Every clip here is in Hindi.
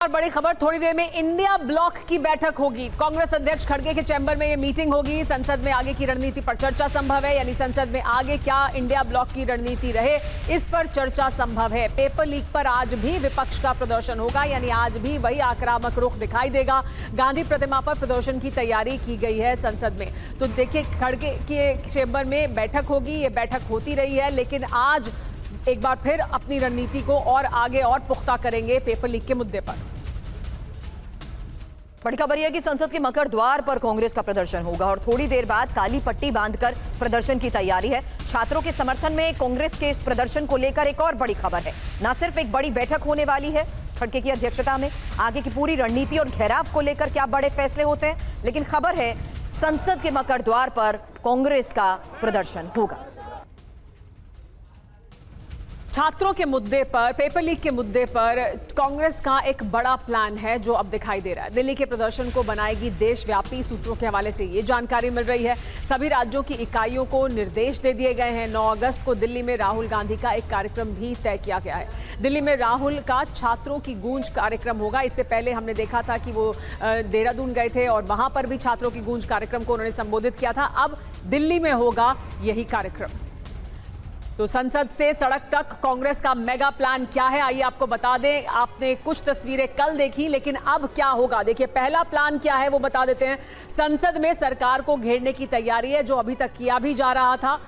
और बड़ी खबर, थोड़ी देर में इंडिया ब्लॉक की बैठक होगी। कांग्रेस अध्यक्ष खड़गे के चैम्बर में ये मीटिंग होगी। संसद में आगे की रणनीति पर चर्चा संभव है, यानी संसद में आगे क्या इंडिया ब्लॉक की रणनीति रहे, इस पर चर्चा संभव है। पेपर लीक पर आज भी विपक्ष का प्रदर्शन होगा, यानी आज भी वही आक्रामक रुख दिखाई देगा। गांधी प्रतिमा पर प्रदर्शन की तैयारी की गई है संसद में। तो देखिए, खड़गे के चैम्बर में बैठक होगी, ये बैठक होती रही है, लेकिन आज एक बार फिर अपनी रणनीति को और आगे और पुख्ता करेंगे पेपर लीक के मुद्दे पर। बड़ी खबर यह है कि संसद के मकर द्वार पर कांग्रेस का प्रदर्शन होगा और थोड़ी देर बाद काली पट्टी बांधकर प्रदर्शन की तैयारी है। छात्रों के समर्थन में कांग्रेस के इस प्रदर्शन को लेकर एक और बड़ी खबर है। न सिर्फ एक बड़ी बैठक होने वाली है खड़गे की अध्यक्षता में, आगे की पूरी रणनीति और घेराव को लेकर क्या बड़े फैसले होते हैं, लेकिन खबर है संसद के मकर द्वार पर कांग्रेस का प्रदर्शन होगा। छात्रों के मुद्दे पर, पेपर लीक के मुद्दे पर कांग्रेस का एक बड़ा प्लान है जो अब दिखाई दे रहा है। दिल्ली के प्रदर्शन को बनाएगी देशव्यापी। सूत्रों के हवाले से ये जानकारी मिल रही है। सभी राज्यों की इकाइयों को निर्देश दे दिए गए हैं। 9 अगस्त को दिल्ली में राहुल गांधी का एक कार्यक्रम भी तय किया गया है। दिल्ली में राहुल का छात्रों की गूंज कार्यक्रम होगा। इससे पहले हमने देखा था कि वो देहरादून गए थे और वहां पर भी छात्रों की गूंज कार्यक्रम को उन्होंने संबोधित किया था। अब दिल्ली में होगा यही कार्यक्रम। तो संसद से सड़क तक कांग्रेस का मेगा प्लान क्या है, आइए आपको बता दें। आपने कुछ तस्वीरें कल देखी, लेकिन अब क्या होगा देखिए। पहला प्लान क्या है वो बता देते हैं। संसद में सरकार को घेरने की तैयारी है, जो अभी तक किया भी जा रहा था।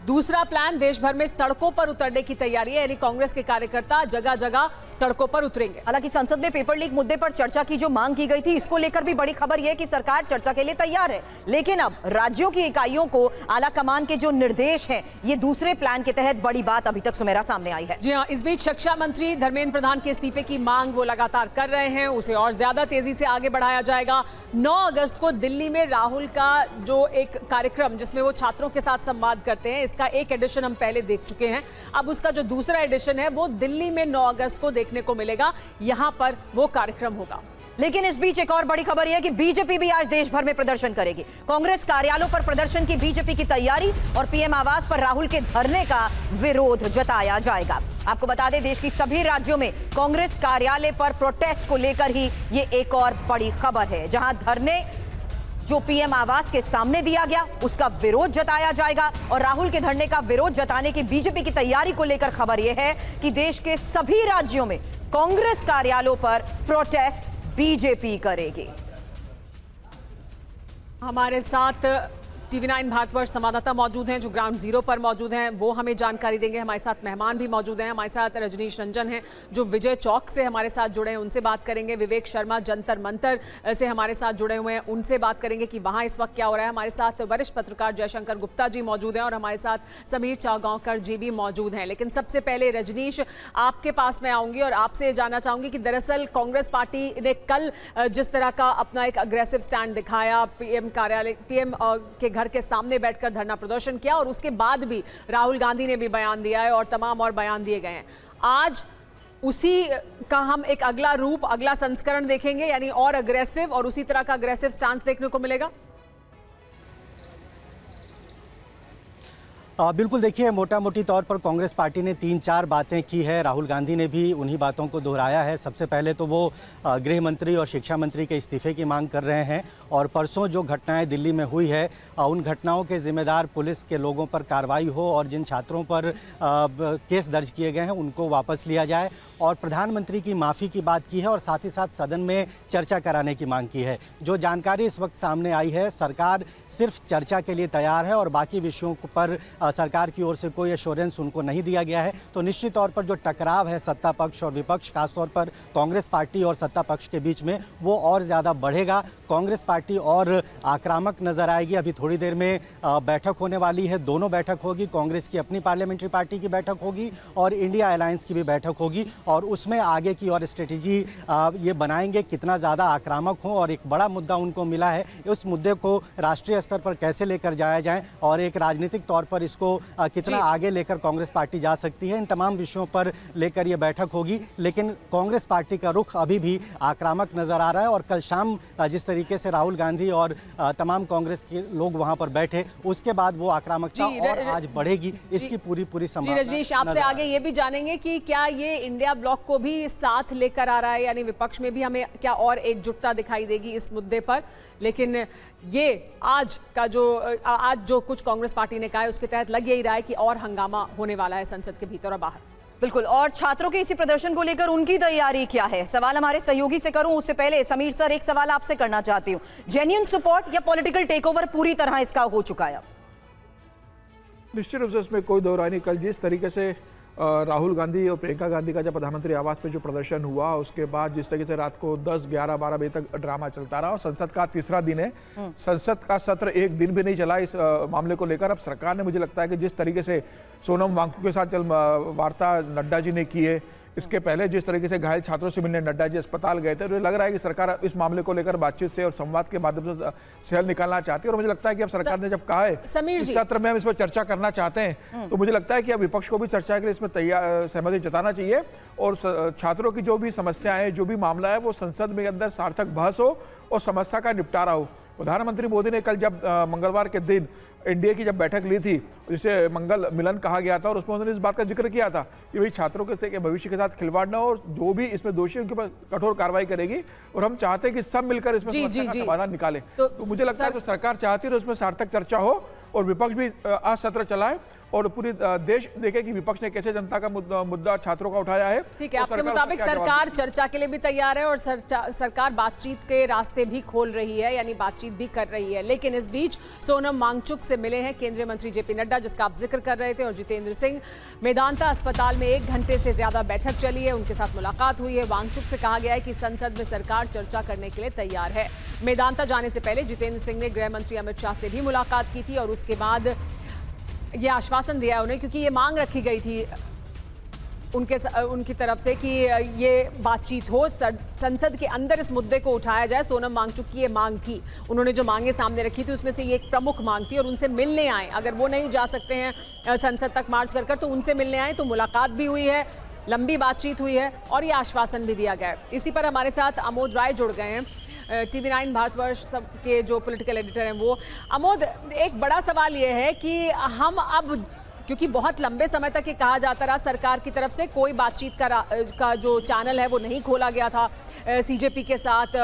दूसरा प्लान, देश भर में सड़कों पर उतरने की तैयारी है, यानी कांग्रेस के कार्यकर्ता जगह जगह सड़कों पर उतरेंगे। हालांकि संसद में पेपर लीक मुद्दे पर चर्चा की जो मांग की गई थी, इसको लेकर भी बड़ी खबर यह कि सरकार चर्चा के लिए तैयार है, लेकिन अब राज्यों की इकाइयों को आला कमान के जो निर्देश हैं, ये दूसरे प्लान के तहत बड़ी बात अभी तक सुमेरा सामने आई है। जी हाँ, इस बीच शिक्षा मंत्री धर्मेंद्र प्रधान के इस्तीफे की मांग वो लगातार कर रहे हैं। उसे और ज्यादा तेजी से आगे बढ़ाया जाएगा। 9 अगस्त को दिल्ली में राहुल का जो एक कार्यक्रम, जिसमें वो छात्रों के साथ संवाद करते हैं, इसका एक एडिशन हम पहले देख चुके हैं। अब उसका जो दूसरा एडिशन है वो दिल्ली में 9 अगस्त को देखने को मिलेगा। यहां पर वो कार्यक्रम होगा। लेकिन इस बीच एक और बड़ी खबर यह है कि बीजेपी भी आज देश भर में प्रदर्शन करेगी। कांग्रेस कार्यालयों पर प्रदर्शन की बीजेपी की तैयारी और पीएम आवास पर राहुल के धरने का विरोध जताया जाएगा। आपको बता दें, देश की सभी राज्यों में कांग्रेस कार्यालय पर प्रोटेस्ट को लेकर ही ये एक और बड़ी खबर है, जहां धरने जो पीएम आवास के सामने दिया गया उसका विरोध जताया जाएगा। और राहुल के धरने का विरोध जताने की बीजेपी की तैयारी को लेकर खबर यह है कि देश के सभी राज्यों में कांग्रेस कार्यालयों पर प्रोटेस्ट बीजेपी करेगी। हमारे साथ TV9 भारतवर्ष संवाददाता मौजूद हैं, जो ग्राउंड जीरो पर मौजूद हैं, वो हमें जानकारी देंगे। हमारे साथ मेहमान भी मौजूद हैं। हमारे साथ रजनीश रंजन हैं, जो विजय चौक से हमारे साथ जुड़े हैं, उनसे बात करेंगे। विवेक शर्मा जंतर मंतर से हमारे साथ जुड़े हुए हैं, उनसे बात करेंगे कि वहाँ इस वक्त क्या हो रहा है। हमारे साथ वरिष्ठ पत्रकार जयशंकर गुप्ता जी मौजूद हैं और हमारे साथ समीर चागांवकर जी भी मौजूद हैं। लेकिन सबसे पहले रजनीश, आपके पास मैं आऊँगी और आपसे जानना चाहूँगी कि दरअसल कांग्रेस पार्टी ने कल जिस तरह का अपना एक अग्रेसिव स्टैंड दिखाया, पीएम के घर के सामने बैठकर धरना प्रदर्शन किया, और उसके बाद भी राहुल गांधी ने भी बयान दिया है और तमाम और बयान दिए गए हैं। आज उसी का हम एक अगला रूप, अगला संस्करण देखेंगे, यानी और अग्रेसिव, और उसी तरह का अग्रेसिव स्टांस देखने को मिलेगा। बिल्कुल, देखिए, मोटा मोटी तौर पर कांग्रेस पार्टी ने 3-4 बातें की है। राहुल गांधी ने भी उन्हीं बातों को दोहराया है। सबसे पहले तो वो गृह मंत्री और शिक्षा मंत्री के इस्तीफे की मांग कर रहे हैं, और परसों जो घटनाएं दिल्ली में हुई है, उन घटनाओं के जिम्मेदार पुलिस के लोगों पर कार्रवाई हो और जिन छात्रों पर केस दर्ज किए गए हैं उनको वापस लिया जाए, और प्रधानमंत्री की माफ़ी की बात की है, और साथ ही साथ सदन में चर्चा कराने की मांग की है। जो जानकारी इस वक्त सामने आई है, सरकार सिर्फ चर्चा के लिए तैयार है और बाकी विषयों पर सरकार की ओर से कोई एश्योरेंस उनको नहीं दिया गया है। तो निश्चित तौर पर जो टकराव है सत्ता पक्ष और विपक्ष, खासतौर पर कांग्रेस पार्टी और सत्ता पक्ष के बीच में, वो और ज़्यादा बढ़ेगा। कांग्रेस पार्टी और आक्रामक नजर आएगी। अभी थोड़ी देर में बैठक होने वाली है, दोनों बैठक होगी। कांग्रेस की अपनी पार्लियामेंट्री पार्टी की बैठक होगी और इंडिया अलायंस की भी बैठक होगी, और उसमें आगे की और स्ट्रेटेजी ये बनाएंगे कितना ज़्यादा आक्रामक हो। और एक बड़ा मुद्दा उनको मिला है, उस मुद्दे को राष्ट्रीय स्तर पर कैसे लेकर जाया जाए और एक राजनीतिक तौर पर इसको कितना आगे लेकर कांग्रेस पार्टी जा सकती है। इन तमाम विषयों पर लेकर ये बैठक होगी, लेकिन कांग्रेस पार्टी का रुख अभी भी आक्रामक नजर आ रहा है। और कल शाम जिस तरीके से राहुल गांधी और तमाम कांग्रेस के लोग वहां पर बैठे, उसके बाद वो आक्रामकता और आज बढ़ेगी, इसकी पूरी संभावना। रजनीश, आपसे आगे ये भी जानेंगे कि क्या ये इंडिया ब्लॉक को भी साथ लेकर आ रहा है, यानी विपक्ष में भी हमें क्या और एकजुटता दिखाई देगी इस मुद्दे पर। लेकिन ये आज जो कुछ कांग्रेस पार्टी ने कहा है उसके तहत लग यही रहा है कि और हंगामा होने वाला है संसद के भीतर और बाहर। बिल्कुल। और छात्रों के इसी प्रदर्शन को लेकर उनकी तैयारी क्या है, सवाल हमारे सहयोगी से करूं उससे पहले समीर सर एक सवाल आपसे करना चाहती हूं, जेन्युइन सपोर्ट या पॉलिटिकल टेकओवर पूरी तरह इसका हो चुका है? निश्चित रूप से इसमें कोई दो राय नहीं। कल जिस तरीके से राहुल गांधी और प्रियंका गांधी का जब प्रधानमंत्री आवास पे जो प्रदर्शन हुआ, उसके बाद जिस तरीके से रात को 10, 11, 12 बजे तक ड्रामा चलता रहा और संसद का तीसरा दिन है, संसद का सत्र एक दिन भी नहीं चला इस मामले को लेकर। अब सरकार ने, मुझे लगता है कि जिस तरीके से सोनम वांगचुक के साथ चल वार्ता नड्डा जी ने की है, इसके पहले जिस तरीके से घायल छात्रों से मिलने नड्डा जी अस्पताल गए थे, तो लग रहा है कि सरकार इस मामले को लेकर बातचीत से और संवाद के माध्यम से हल निकालना चाहती है। और मुझे लगता है कि अब सरकार ने जब कहा है इस सत्र में हम इस पर चर्चा करना चाहते हैं, तो मुझे लगता है कि अब विपक्ष को भी चर्चा के लिए इसमें तैयार सहमति जताना चाहिए और छात्रों की जो भी समस्याएं, जो भी मामला है, वो संसद में अंदर सार्थक बहस हो और समस्या का निपटारा हो। प्रधानमंत्री मोदी ने कल जब मंगलवार के दिन एनडीए की जब बैठक ली थी, जिसे मंगल मिलन कहा गया था, और उसमें उन्होंने इस बात का जिक्र किया था कि भाई छात्रों के भविष्य के साथ खिलवाड़ न हो और जो भी इसमें दोषी उनके ऊपर कठोर कार्रवाई करेगी, और हम चाहते हैं कि सब मिलकर इसमें समस्या का समाधान निकाले। तो मुझे लगता है तो सरकार चाहती है उसमें सार्थक चर्चा हो और विपक्ष भी आज सत्र चलाए और पूरी देश देखे कि विपक्ष ने कैसे जनता का मुद्दा छात्रों का उठाया है। ठीक है, आपके मुताबिक सरकार चर्चा के लिए भी तैयार है और सरकार बातचीत के रास्ते भी खोल रही है, यानी बातचीत भी कर रही है। लेकिन इस बीच सोनम वांगचुक से मिले हैं केंद्रीय मंत्री जेपी नड्डा, जिसका आप जिक्र कर रहे थे, और जितेंद्र सिंह। मेदांता अस्पताल में 1 घंटे से ज्यादा बैठक चली है, उनके साथ मुलाकात हुई है। वांगचुक से कहा गया है कि संसद में सरकार चर्चा करने के लिए तैयार है। मेदांता जाने से पहले जितेंद्र सिंह ने गृह मंत्री अमित शाह से भी मुलाकात की थी और उसके बाद ये आश्वासन दिया उन्हें, क्योंकि ये मांग रखी गई थी उनकी तरफ से कि ये बातचीत हो, संसद के अंदर इस मुद्दे को उठाया जाए। सोनम वांगचुक की ये मांग थी, उन्होंने जो मांगे सामने रखी थी उसमें से ये एक प्रमुख मांग थी और उनसे मिलने आए। अगर वो नहीं जा सकते हैं संसद तक मार्च कर तो उनसे मिलने आए। तो मुलाकात भी हुई है, लंबी बातचीत हुई है और ये आश्वासन भी दिया गया है। इसी पर हमारे साथ अमोद राय जुड़ गए हैं, TV9 भारतवर्ष के जो पॉलिटिकल एडिटर हैं वो। अमोद, एक बड़ा सवाल ये है कि हम अब, क्योंकि बहुत लंबे समय तक ये कहा जाता रहा सरकार की तरफ से कोई बातचीत का जो चैनल है वो नहीं खोला गया था सीजेपी के साथ,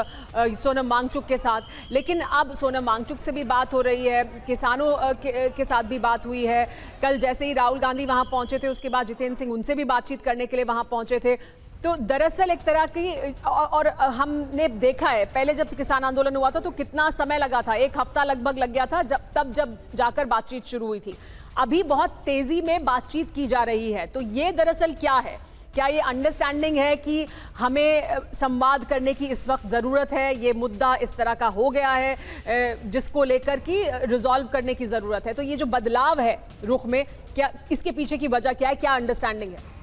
सोनम वांगचुक के साथ, लेकिन अब सोनम वांगचुक से भी बात हो रही है, किसानों के साथ भी बात हुई है। कल जैसे ही राहुल गांधी वहाँ पहुँचे थे, उसके बाद जितेंद्र सिंह उनसे भी बातचीत करने के लिए वहाँ पहुँचे थे। तो दरअसल एक तरह की, और हमने देखा है पहले जब किसान आंदोलन हुआ था तो कितना समय लगा था, 1 हफ्ता लगभग लग गया था जब जाकर बातचीत शुरू हुई थी। अभी बहुत तेजी में बातचीत की जा रही है, तो ये दरअसल क्या है? क्या ये अंडरस्टैंडिंग है कि हमें संवाद करने की इस वक्त ज़रूरत है, ये मुद्दा इस तरह का हो गया है जिसको लेकर कि रिजॉल्व करने की ज़रूरत है? तो ये जो बदलाव है रुख में, क्या इसके पीछे की वजह क्या है, क्या अंडरस्टैंडिंग है?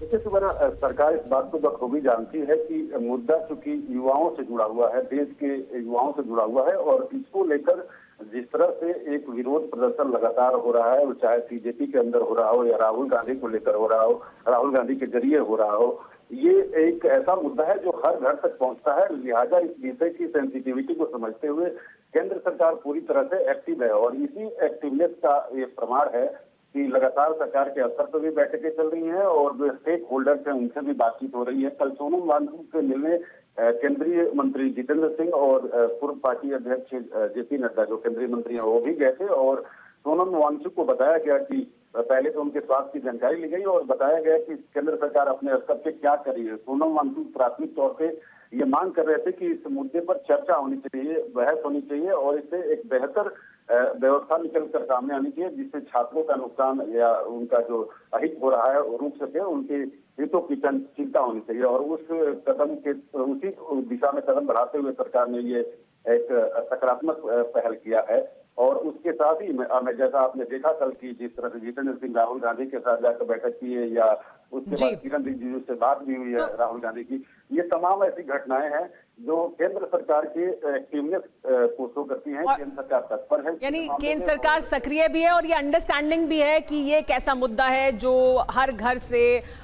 देखिए सुबह, सरकार इस बात को बखूबी जानती है कि मुद्दा चूंकि युवाओं से जुड़ा हुआ है, देश के युवाओं से जुड़ा हुआ है, और इसको लेकर जिस तरह से एक विरोध प्रदर्शन लगातार हो रहा है, वो चाहे बीजेपी के अंदर हो रहा हो या राहुल गांधी को लेकर हो रहा हो, राहुल गांधी के जरिए हो रहा हो, ये एक ऐसा मुद्दा है जो हर घर तक पहुंचता है। लिहाजा इस विषय की सेंसिटिविटी को समझते हुए केंद्र सरकार पूरी तरह से एक्टिव है, और इसी एक्टिवनेस का ये प्रमाण है कि लगातार सरकार के स्तर पर भी बैठकें चल रही हैं और जो स्टेक होल्डर्स हैं उनसे भी बातचीत हो रही है। कल सोनम वांगचुक से मिलने केंद्रीय मंत्री जितेंद्र सिंह और पूर्व पार्टी अध्यक्ष जेपी नड्डा जो केंद्रीय मंत्री हैं वो भी गए थे, और सोनम वांगचुक को बताया गया कि पहले तो उनके स्वास्थ्य की जानकारी ली गई और बताया गया कि केंद्र सरकार अपने स्तर पे क्या कर रही है। सोनम वांगचुक प्राथमिक तौर पे ये मांग कर रहे थे कि इस मुद्दे पर चर्चा होनी चाहिए, बहस होनी चाहिए और इससे एक बेहतर व्यवस्था निकल कर सामने आनी चाहिए, जिससे छात्रों का नुकसान या उनका जो अहित हो रहा है वो रुक सके, उनके हितों की चिंता होनी चाहिए। और उस कदम के उसी दिशा में कदम बढ़ाते हुए सरकार ने ये एक सकारात्मक पहल किया है। और उसके साथ ही जैसा आपने देखा कल की जिस तरह से जितेंद्र सिंह राहुल गांधी के साथ जाकर बैठक की है, या उसके बाद किरण रिजिजू से बात भी हुई है राहुल गांधी की, ये तमाम ऐसी घटनाएं हैं जो केंद्र सरकार के एक्टिवनेस को शो करती हैं। केंद्र सरकार तत्पर है, यानी केंद्र सरकार सक्रिय भी है और ये अंडरस्टैंडिंग भी है कि ये एक ऐसा मुद्दा है जो हर घर से,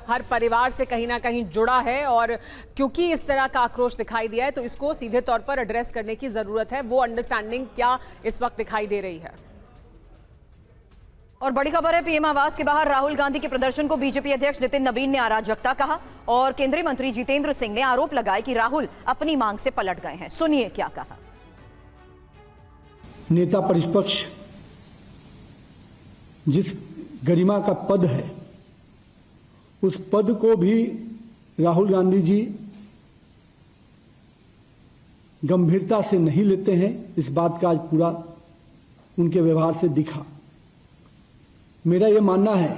हर परिवार से कहीं ना कहीं जुड़ा है, और क्योंकि इस तरह का आक्रोश दिखाई दिया है तो इसको सीधे तौर पर एड्रेस करने की जरूरत है। वो अंडरस्टैंडिंग क्या इस वक्त दिखाई दे रही है? और बड़ी खबर है, पीएम आवास के बाहर राहुल गांधी के प्रदर्शन को बीजेपी अध्यक्ष नितिन नवीन ने अराजकता कहा और केंद्रीय मंत्री जितेंद्र सिंह ने आरोप लगाया कि राहुल अपनी मांग से पलट गए हैं। सुनिए क्या कहा। नेता प्रतिपक्ष जिस गरिमा का पद है, उस पद को भी राहुल गांधी जी गंभीरता से नहीं लेते हैं। इस बात का आज पूरा उनके व्यवहार से दिखा। मेरा यह मानना है,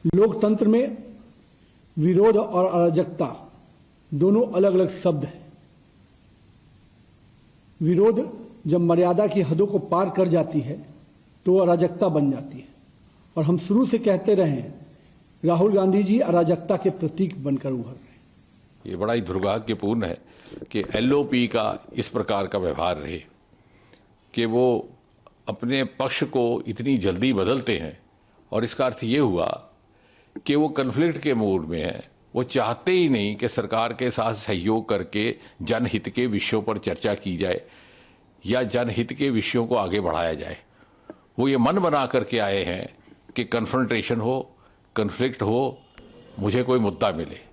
लोकतंत्र में विरोध और अराजकता दोनों अलग अलग शब्द हैं। विरोध जब मर्यादा की हदों को पार कर जाती है तो अराजकता बन जाती है, और हम शुरू से कहते रहे हैं, राहुल गांधी जी अराजकता के प्रतीक बनकर उभर रहे हैं। ये बड़ा ही दुर्भाग्यपूर्ण है कि एलओपी का इस प्रकार का व्यवहार रहे कि वो अपने पक्ष को इतनी जल्दी बदलते हैं, और इसका अर्थ ये हुआ कि वो कन्फ्लिक्ट के मूड में हैं। वो चाहते ही नहीं कि सरकार के साथ सहयोग करके जनहित के विषयों पर चर्चा की जाए या जनहित के विषयों को आगे बढ़ाया जाए। वो ये मन बना करके आए हैं कि कन्फ्रंटेशन हो, कन्फ्लिक्ट हो, मुझे कोई मुद्दा मिले।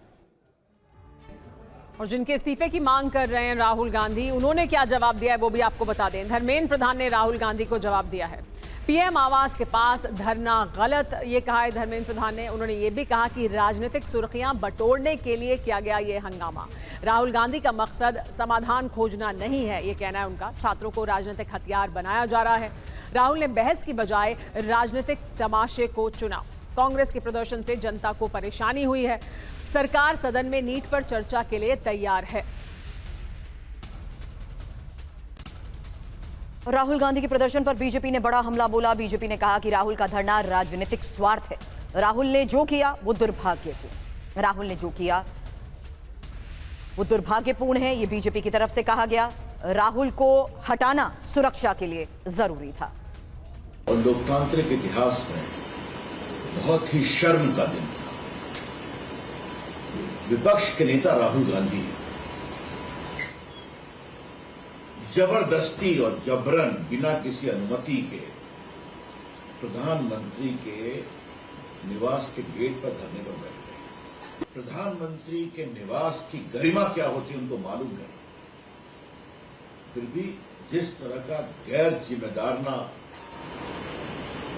और जिनके इस्तीफे की मांग कर रहे हैं राहुल गांधी, उन्होंने क्या जवाब दिया है वो भी आपको बता दें। धर्मेंद्र प्रधान ने राहुल गांधी को जवाब दिया है। पीएम आवास के पास धरना गलत, ये कहा है धर्मेंद्र प्रधान ने। उन्होंने ये भी कहा कि राजनीतिक सुर्खियां बटोरने के लिए किया गया ये हंगामा। राहुल गांधी का मकसद समाधान खोजना नहीं है, ये कहना है उनका। छात्रों को राजनीतिक हथियार बनाया जा रहा है। राहुल ने बहस की बजाय राजनीतिक तमाशे को चुना। कांग्रेस के प्रदर्शन से जनता को परेशानी हुई है। सरकार सदन में नीट पर चर्चा के लिए तैयार है। राहुल गांधी के प्रदर्शन पर बीजेपी ने बड़ा हमला बोला। बीजेपी ने कहा कि राहुल का धरना राजनीतिक स्वार्थ है। राहुल ने जो किया वो दुर्भाग्यपूर्ण। राहुल ने जो किया वो दुर्भाग्यपूर्ण है, ये बीजेपी की तरफ से कहा गया। राहुल को हटाना सुरक्षा के लिए जरूरी था। और लोकतांत्रिक इतिहास में बहुत ही शर्म का दिन था। विपक्ष के नेता राहुल गांधी जबरदस्ती और जबरन बिना किसी अनुमति के प्रधानमंत्री के निवास के गेट पर धरने पर बैठ गए। प्रधानमंत्री के निवास की गरिमा क्या होती है उनको मालूम है, फिर भी जिस तरह का गैर जिम्मेदाराना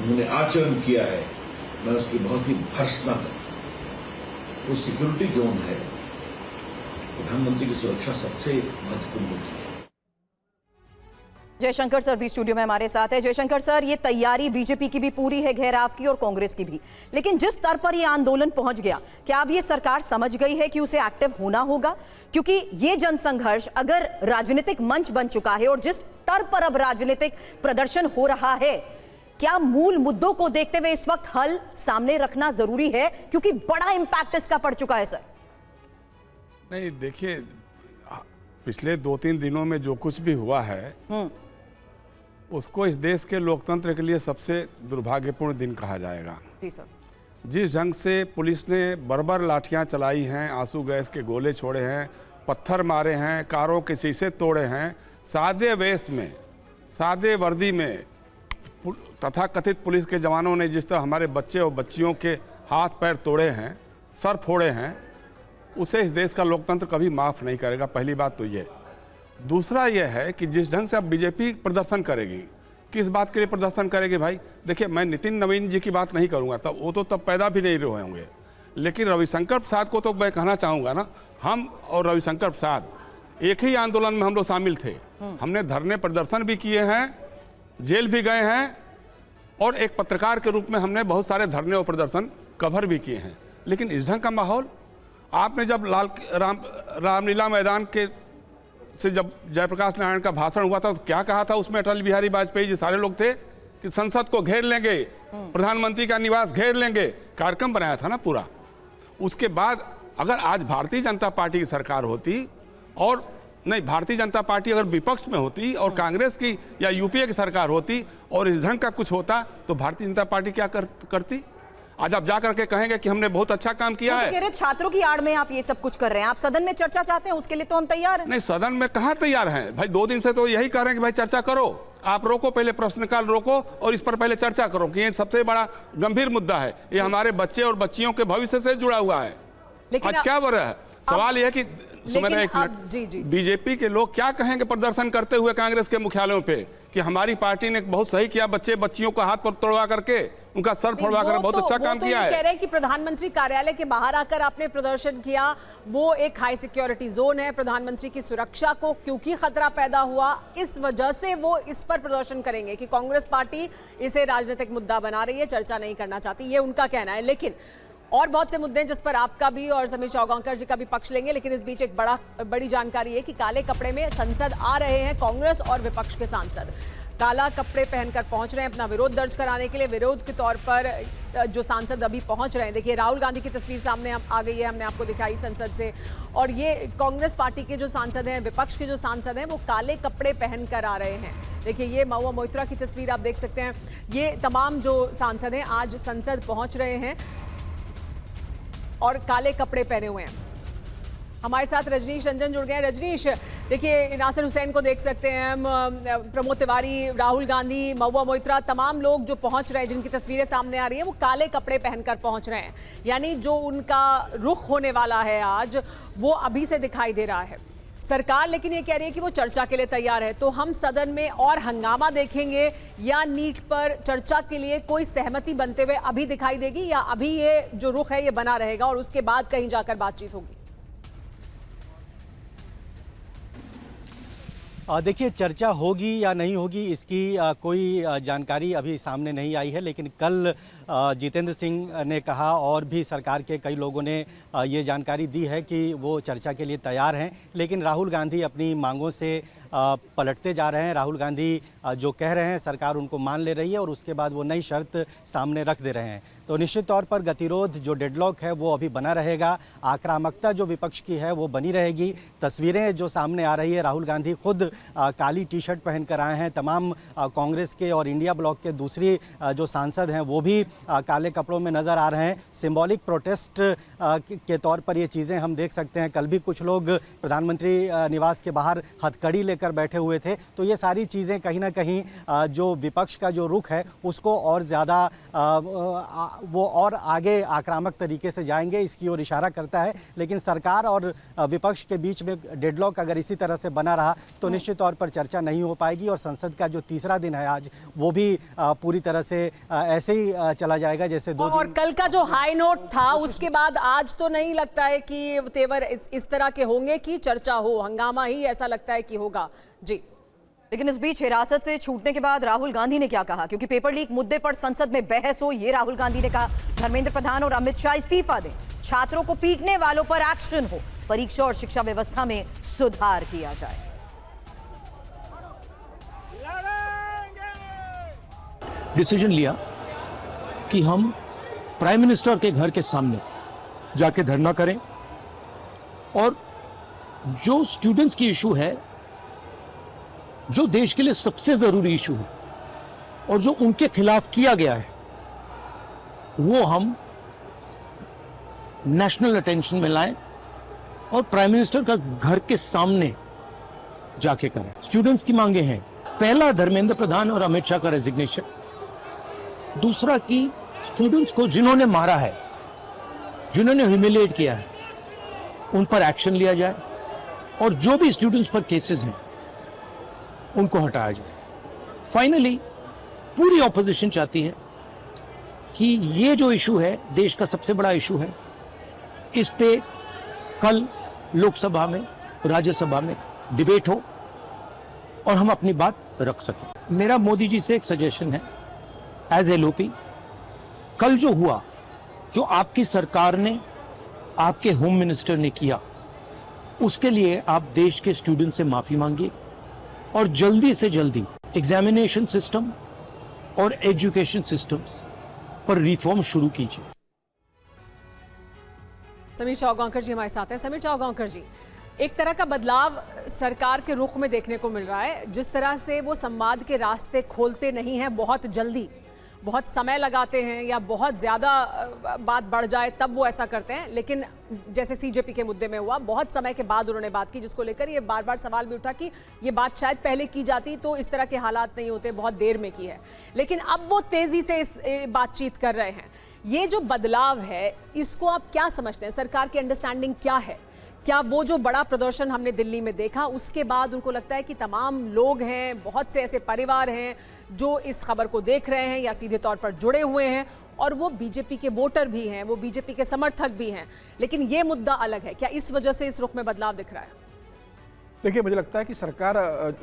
उन्होंने आचरण किया है, मैं उसकी बहुत ही भर्त्सना करता हूं। वो सिक्योरिटी जोन है, प्रधानमंत्री की सुरक्षा सबसे महत्वपूर्ण होती है। जयशंकर सर भी स्टूडियो में हमारे साथ है। जयशंकर सर, ये तैयारी बीजेपी की भी पूरी है, घेराव की, और कांग्रेस की भी, लेकिन जिस स्तर पर ये आंदोलन पहुंच गया, क्या अब ये सरकार समझ गई है कि उसे एक्टिव होना होगा? क्योंकि ये जनसंघर्ष अगर राजनीतिक मंच बन चुका है और जिस स्तर पर अब राजनीतिक प्रदर्शन हो रहा है, क्या मूल मुद्दों को देखते हुए इस वक्त हल सामने रखना जरूरी है? क्योंकि बड़ा इंपैक्ट इसका पड़ चुका है सर। नहीं, देखिए, पिछले 2-3 दिनों में जो कुछ भी हुआ है उसको इस देश के लोकतंत्र के लिए सबसे दुर्भाग्यपूर्ण दिन कहा जाएगा। जी सर। जिस ढंग से पुलिस ने बर्बर लाठियां चलाई हैं, आंसू गैस के गोले छोड़े हैं, पत्थर मारे हैं, कारों के शीशे तोड़े हैं, सादे वेश में, सादे वर्दी में तथाकथित पुलिस के जवानों ने जिस तरह हमारे बच्चे और बच्चियों के हाथ पैर तोड़े हैं, सर फोड़े हैं, उसे इस देश का लोकतंत्र कभी माफ़ नहीं करेगा। पहली बात तो ये। दूसरा यह है कि जिस ढंग से अब बीजेपी प्रदर्शन करेगी, किस बात के लिए प्रदर्शन करेगी भाई? देखिए, मैं नितिन नवीन जी की बात नहीं करूंगा, तब वो तो तब पैदा भी नहीं रहे होंगे, लेकिन रविशंकर प्रसाद को तो मैं कहना चाहूँगा ना, हम और रविशंकर प्रसाद एक ही आंदोलन में हम लोग शामिल थे। हमने धरने प्रदर्शन भी किए हैं, जेल भी गए हैं, और एक पत्रकार के रूप में हमने बहुत सारे धरने और प्रदर्शन कवर भी किए हैं। लेकिन इस ढंग का माहौल, आपने जब रामलीला मैदान के से जब जयप्रकाश नारायण का भाषण हुआ था तो क्या कहा था उसमें? अटल बिहारी वाजपेयी जी सारे लोग थे कि संसद को घेर लेंगे, प्रधानमंत्री का निवास घेर लेंगे, कार्यक्रम बनाया था ना पूरा। उसके बाद अगर आज भारतीय जनता पार्टी की सरकार होती, और नहीं, भारतीय जनता पार्टी अगर विपक्ष में होती और कांग्रेस की या यूपीए की सरकार होती और इस ढंग का कुछ होता, तो भारतीय जनता पार्टी क्या करती? आज आप जाकर के कहेंगे कि हमने बहुत अच्छा काम किया वो तो है। कह रहे छात्रों की आड़ में आप ये सब कुछ कर रहे हैं। आप सदन में चर्चा चाहते हैं, उसके लिए तो हम तैयार हैं। नहीं, सदन में कहाँ तैयार हैं भाई? 2 दिन से तो यही कह रहे हैं कि भाई चर्चा करो, आप रोको, पहले प्रश्नकाल रोको और इस पर पहले चर्चा करो कि ये सबसे बड़ा गंभीर मुद्दा है, ये हमारे बच्चे और बच्चियों के भविष्य से जुड़ा हुआ है। लेकिन आज क्या हो रहा है? सवाल यह है कि जी। बीजेपी के लोग क्या कहेंगे प्रदर्शन करते हुए कांग्रेस के मुख्यालयों पे कि हमारी पार्टी ने बहुत सही किया, बच्चे बच्चियों का हाथ पर तोड़वा करके उनका सर फोड़वा कर बहुत अच्छा काम किया है। कह रहे हैं कि प्रधानमंत्री कार्यालय के बाहर आकर आपने प्रदर्शन किया, वो एक हाई सिक्योरिटी जोन है, प्रधानमंत्री की सुरक्षा को क्योंकि खतरा पैदा हुआ, इस वजह से वो इस पर प्रदर्शन करेंगे कि कांग्रेस पार्टी इसे राजनीतिक मुद्दा बना रही है, चर्चा नहीं करना चाहती, ये उनका कहना है। लेकिन और बहुत से मुद्दे हैं जिस पर आपका भी और समीर चौगांकर जी का भी पक्ष लेंगे, लेकिन इस बीच एक बड़ी जानकारी है कि काले कपड़े में संसद आ रहे हैं कांग्रेस और विपक्ष के सांसद। काला कपड़े पहनकर पहुंच रहे हैं अपना विरोध दर्ज कराने के लिए। विरोध के तौर पर जो सांसद अभी पहुंच रहे हैं, देखिए राहुल गांधी की तस्वीर सामने आ गई है, हमने आपको दिखाई संसद से, और ये कांग्रेस पार्टी के जो सांसद हैं, विपक्ष के जो सांसद हैं, वो काले कपड़े पहनकर आ रहे हैं। देखिए ये महुआ मोइत्रा की तस्वीर आप देख सकते हैं। ये तमाम जो सांसद हैं आज संसद पहुंच रहे हैं और काले कपड़े पहने हुए हैं। हमारे साथ रजनीश रंजन जुड़ गए हैं। रजनीश, देखिए नासिर हुसैन को देख सकते हैं हम, प्रमोद तिवारी, राहुल गांधी, महुआ मोइत्रा, तमाम लोग जो पहुंच रहे हैं, जिनकी तस्वीरें सामने आ रही हैं, वो काले कपड़े पहनकर पहुंच रहे हैं। यानी जो उनका रुख होने वाला है आज, वो अभी से दिखाई दे रहा है। सरकार लेकिन ये कह रही है कि वो चर्चा के लिए तैयार है। तो हम सदन में और हंगामा देखेंगे या नीट पर चर्चा के लिए कोई सहमति बनते हुए अभी दिखाई देगी, या अभी ये जो रुख है ये बना रहेगा और उसके बाद कहीं जाकर बातचीत होगी? देखिए, चर्चा होगी या नहीं होगी इसकी कोई जानकारी अभी सामने नहीं आई है, लेकिन कल जितेंद्र सिंह ने कहा और भी सरकार के कई लोगों ने ये जानकारी दी है कि वो चर्चा के लिए तैयार हैं। लेकिन राहुल गांधी अपनी मांगों से पलटते जा रहे हैं। राहुल गांधी जो कह रहे हैं सरकार उनको मान ले रही है और उसके बाद वो नई शर्त सामने रख दे रहे हैं। तो निश्चित तौर पर गतिरोध, जो डेडलॉक है, वो अभी बना रहेगा। आक्रामकता जो विपक्ष की है वो बनी रहेगी। तस्वीरें जो सामने आ रही है, राहुल गांधी खुद काली टी शर्ट पहन कर आए हैं। तमाम कांग्रेस के और इंडिया ब्लॉक के दूसरी जो सांसद हैं वो भी काले कपड़ों में नज़र आ रहे हैं। सिंबॉलिक प्रोटेस्ट के तौर पर ये चीज़ें हम देख सकते हैं। कल भी कुछ लोग प्रधानमंत्री निवास के बाहर हथकड़ी लेकर बैठे हुए थे। तो ये सारी चीज़ें कहीं ना कहीं जो विपक्ष का जो रुख है उसको और ज़्यादा वो और आगे आक्रामक तरीके से जाएंगे, इसकी ओर इशारा करता है। लेकिन सरकार और विपक्ष के बीच में डेडलॉक अगर इसी तरह से बना रहा तो निश्चित तौर पर चर्चा नहीं हो पाएगी और संसद का जो तीसरा दिन है आज, वो भी पूरी तरह से ऐसे ही चला जाएगा जैसे 2 दिन। और कल का जो हाई नोट था उसके बाद आज तो नहीं लगता है कि तेवर इस तरह के होंगे कि चर्चा हो, हंगामा ही ऐसा लगता है कि होगा। जी, लेकिन इस बीच हिरासत से छूटने के बाद राहुल गांधी ने क्या कहा, क्योंकि पेपर लीक मुद्दे पर संसद में बहस हो, ये राहुल गांधी ने कहा। धर्मेंद्र प्रधान और अमित शाह इस्तीफा दें, छात्रों को पीटने वालों पर एक्शन हो, परीक्षा और शिक्षा व्यवस्था में सुधार किया जाए। डिसीजन लिया कि हम प्राइम मिनिस्टर के घर के सामने जाके धरना करें और जो स्टूडेंट्स की इशू है, जो देश के लिए सबसे जरूरी इशू है और जो उनके खिलाफ किया गया है, वो हम नेशनल अटेंशन में लाएं और प्राइम मिनिस्टर का घर के सामने जाके करें। स्टूडेंट्स की मांगे हैं, पहला धर्मेंद्र प्रधान और अमित शाह का रेजिग्नेशन, दूसरा कि स्टूडेंट्स को जिन्होंने मारा है, जिन्होंने ह्यूमिलिएट किया है, उन पर एक्शन लिया जाए और जो भी स्टूडेंट्स पर केसेस हैं उनको हटाया जाए। फाइनली पूरी ऑपोजिशन चाहती है कि ये जो इशू है, देश का सबसे बड़ा इशू है, इस पे कल लोकसभा में, राज्यसभा में डिबेट हो और हम अपनी बात रख सकें। मेरा मोदी जी से एक सजेशन है, एज एलओपी, कल जो हुआ, जो आपकी सरकार ने, आपके होम मिनिस्टर ने किया, उसके लिए आप देश के स्टूडेंट से माफी मांगिए और जल्दी से जल्दी एग्जामिनेशन सिस्टम और एजुकेशन सिस्टम्स पर रिफॉर्म शुरू कीजिए। समीर चौगांकर जी हमारे साथ हैं। समीर चौगांकर जी, एक तरह का बदलाव सरकार के रुख में देखने को मिल रहा है। जिस तरह से वो संवाद के रास्ते खोलते नहीं हैं बहुत जल्दी, बहुत समय लगाते हैं या बहुत ज़्यादा बात बढ़ जाए तब वो ऐसा करते हैं। लेकिन जैसे सीजेपी के मुद्दे में हुआ, बहुत समय के बाद उन्होंने बात की, जिसको लेकर ये बार बार सवाल भी उठा कि ये बात शायद पहले की जाती तो इस तरह के हालात नहीं होते, बहुत देर में की है। लेकिन अब वो तेज़ी से इस बातचीत कर रहे हैं। ये जो बदलाव है, इसको आप क्या समझते हैं? सरकार की अंडरस्टैंडिंग क्या है? क्या वो जो बड़ा प्रदर्शन हमने दिल्ली में देखा, उसके बाद उनको लगता है कि तमाम लोग हैं, बहुत से ऐसे परिवार हैं जो इस खबर को देख रहे हैं या सीधे तौर पर जुड़े हुए हैं और वो बीजेपी के वोटर भी हैं, वो बीजेपी के समर्थक भी हैं, लेकिन ये मुद्दा अलग है? क्या इस वजह से इस रुख में बदलाव दिख रहा है? देखिए, मुझे लगता है कि सरकार,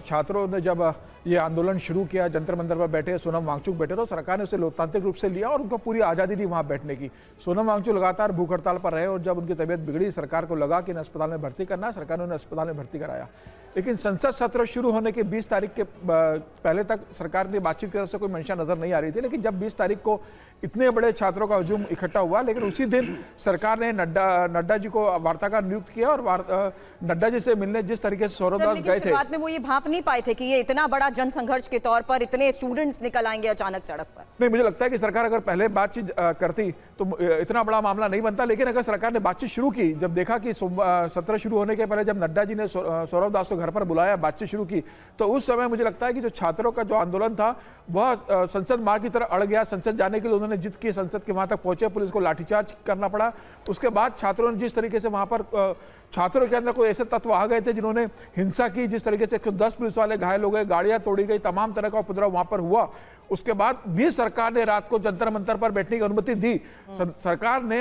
छात्रों ने जब ये आंदोलन शुरू किया, जंतर मंतर पर बैठे, सोनम वांगचुक बैठे, तो सरकार ने उसे लोकतांत्रिक रूप से लिया और उनको पूरी आज़ादी दी वहाँ बैठने की। सोनम वांगचुक लगातार भूख हड़ताल पर रहे और जब उनकी तबीयत बिगड़ी, सरकार को लगा कि अस्पताल में भर्ती करना है, सरकार ने उन्हें अस्पताल में भर्ती कराया। लेकिन संसद सत्र शुरू होने के 20 तारीख के पहले तक सरकार की बातचीत की तरफ से कोई मंशा नजर नहीं आ रही थी। लेकिन जब 20 तारीख को इतने बड़े छात्रों का हुजूम इकट्ठा हुआ, लेकिन उसी दिन सरकार ने नड्डा जी को वार्ताकार नियुक्त किया और नड्डा जी से मिलने जिस तरीके से सौरभ दास गए थे, बाद में वो ये भाप नहीं पाए थे कि ये इतना बड़ा जनसंघर्ष के तौर पर इतने स्टूडेंट्स निकल आएंगे अचानक सड़क पर। नहीं, मुझे लगता है कि सरकार अगर पहले बातचीत करती तो इतना बड़ा मामला नहीं बनता। लेकिन अगर सरकार ने बातचीत शुरू की, जब देखा कि सत्र शुरू होने के पहले जब नड्डा जी ने सौरभ दास को घर पर बुलाया, बातचीत शुरू की, तो उस समय मुझे लगता है कि जो छात्रों का जो आंदोलन था वह संसद मार्ग की तरफ अड़ गया। संसद जाने के लिए उन्होंने जिद की, संसद के वहां तक पहुंचे, पुलिस को लाठीचार्ज करना पड़ा। उसके बाद छात्रों ने जिस तरीके से वहां पर छात्रों के अंदर कोई ऐसे तत्व आ गए थे जिन्होंने हिंसा की, जिस तरीके से 110 पुलिस वाले घायल हो गए, गाड़ियां तोड़ी गई, तमाम तरह का उपद्रव वहां पर हुआ। उसके बाद भी सरकार ने रात को जंतर मंतर पर बैठने की अनुमति दी। सरकार ने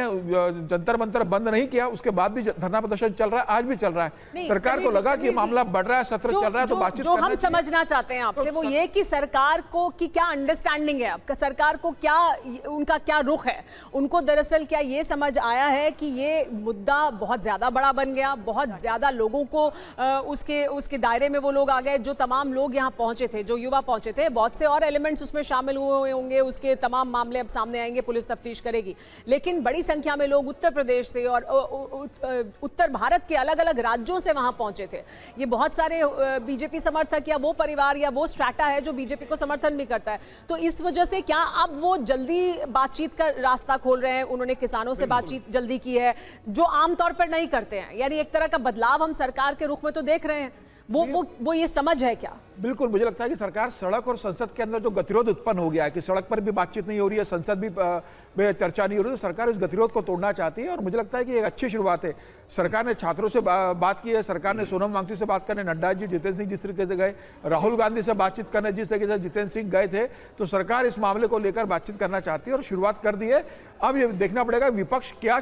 जंतर मंतर बंद नहीं किया, उसके बाद भी धरना प्रदर्शन चल रहा है, आज भी चल रहा है। सरकार को लगा कि मामला बढ़ रहा है, सत्र चल रहा है, तो बातचीत जो हम समझना चाहते हैं आपसे वो ये कि सरकार को की क्या अंडरस्टैंडिंग है, आपका सरकार को क्या, उनका क्या रुख है? उनको दरअसल क्या ये समझ आया है कि ये मुद्दा बहुत ज्यादा बड़ा बन गया, बहुत ज्यादा लोगों को उसके दायरे में वो लोग आ गए, जो तमाम लोग यहाँ पहुंचे थे, जो युवा पहुंचे थे, बहुत से और एलिमेंट्स उसमें शामिल हुए होंगे, उसके तमाम मामले अब सामने आएंगे, पुलिस तफ्तीश करेगी। लेकिन बड़ी संख्या में लोग उत्तर प्रदेश से और उत्तर भारत के अलग अलग राज्यों से वहां पहुंचे थे। ये बहुत सारे बीजेपी समर्थक या वो परिवार या वो स्ट्रैटा है जो बीजेपी को समर्थन भी करता है। तो इस वजह से क्या अब वो जल्दी बातचीत का रास्ता खोल रहे हैं? उन्होंने किसानों से बातचीत जल्दी की है, जो आमतौर पर नहीं करते हैं। यानी एक तरह का बदलाव हम सरकार के रुख में तो देख रहे हैं। वो ये समझ है क्या? बिल्कुल, मुझे लगता है कि सरकार सड़क और संसद के अंदर जो गतिरोध उत्पन्न हो गया है कि सड़क पर भी बातचीत नहीं हो रही है, संसद भी में चर्चा नहीं हो रही, तो सरकार इस गतिरोध को तोड़ना चाहती है। और मुझे लगता है कि एक अच्छी शुरुआत है। सरकार ने छात्रों से बात की है, सरकार ने सोनम वांगचुक से बात करने, नड्डा जी, जितेंद्र सिंह जिस तरीके से गए, राहुल गांधी से बातचीत करने जिस तरीके से जितेंद्र सिंह गए थे, तो सरकार इस मामले को लेकर बातचीत करना चाहती है और शुरुआत कर दी है। अब ये देखना पड़ेगा विपक्ष क्या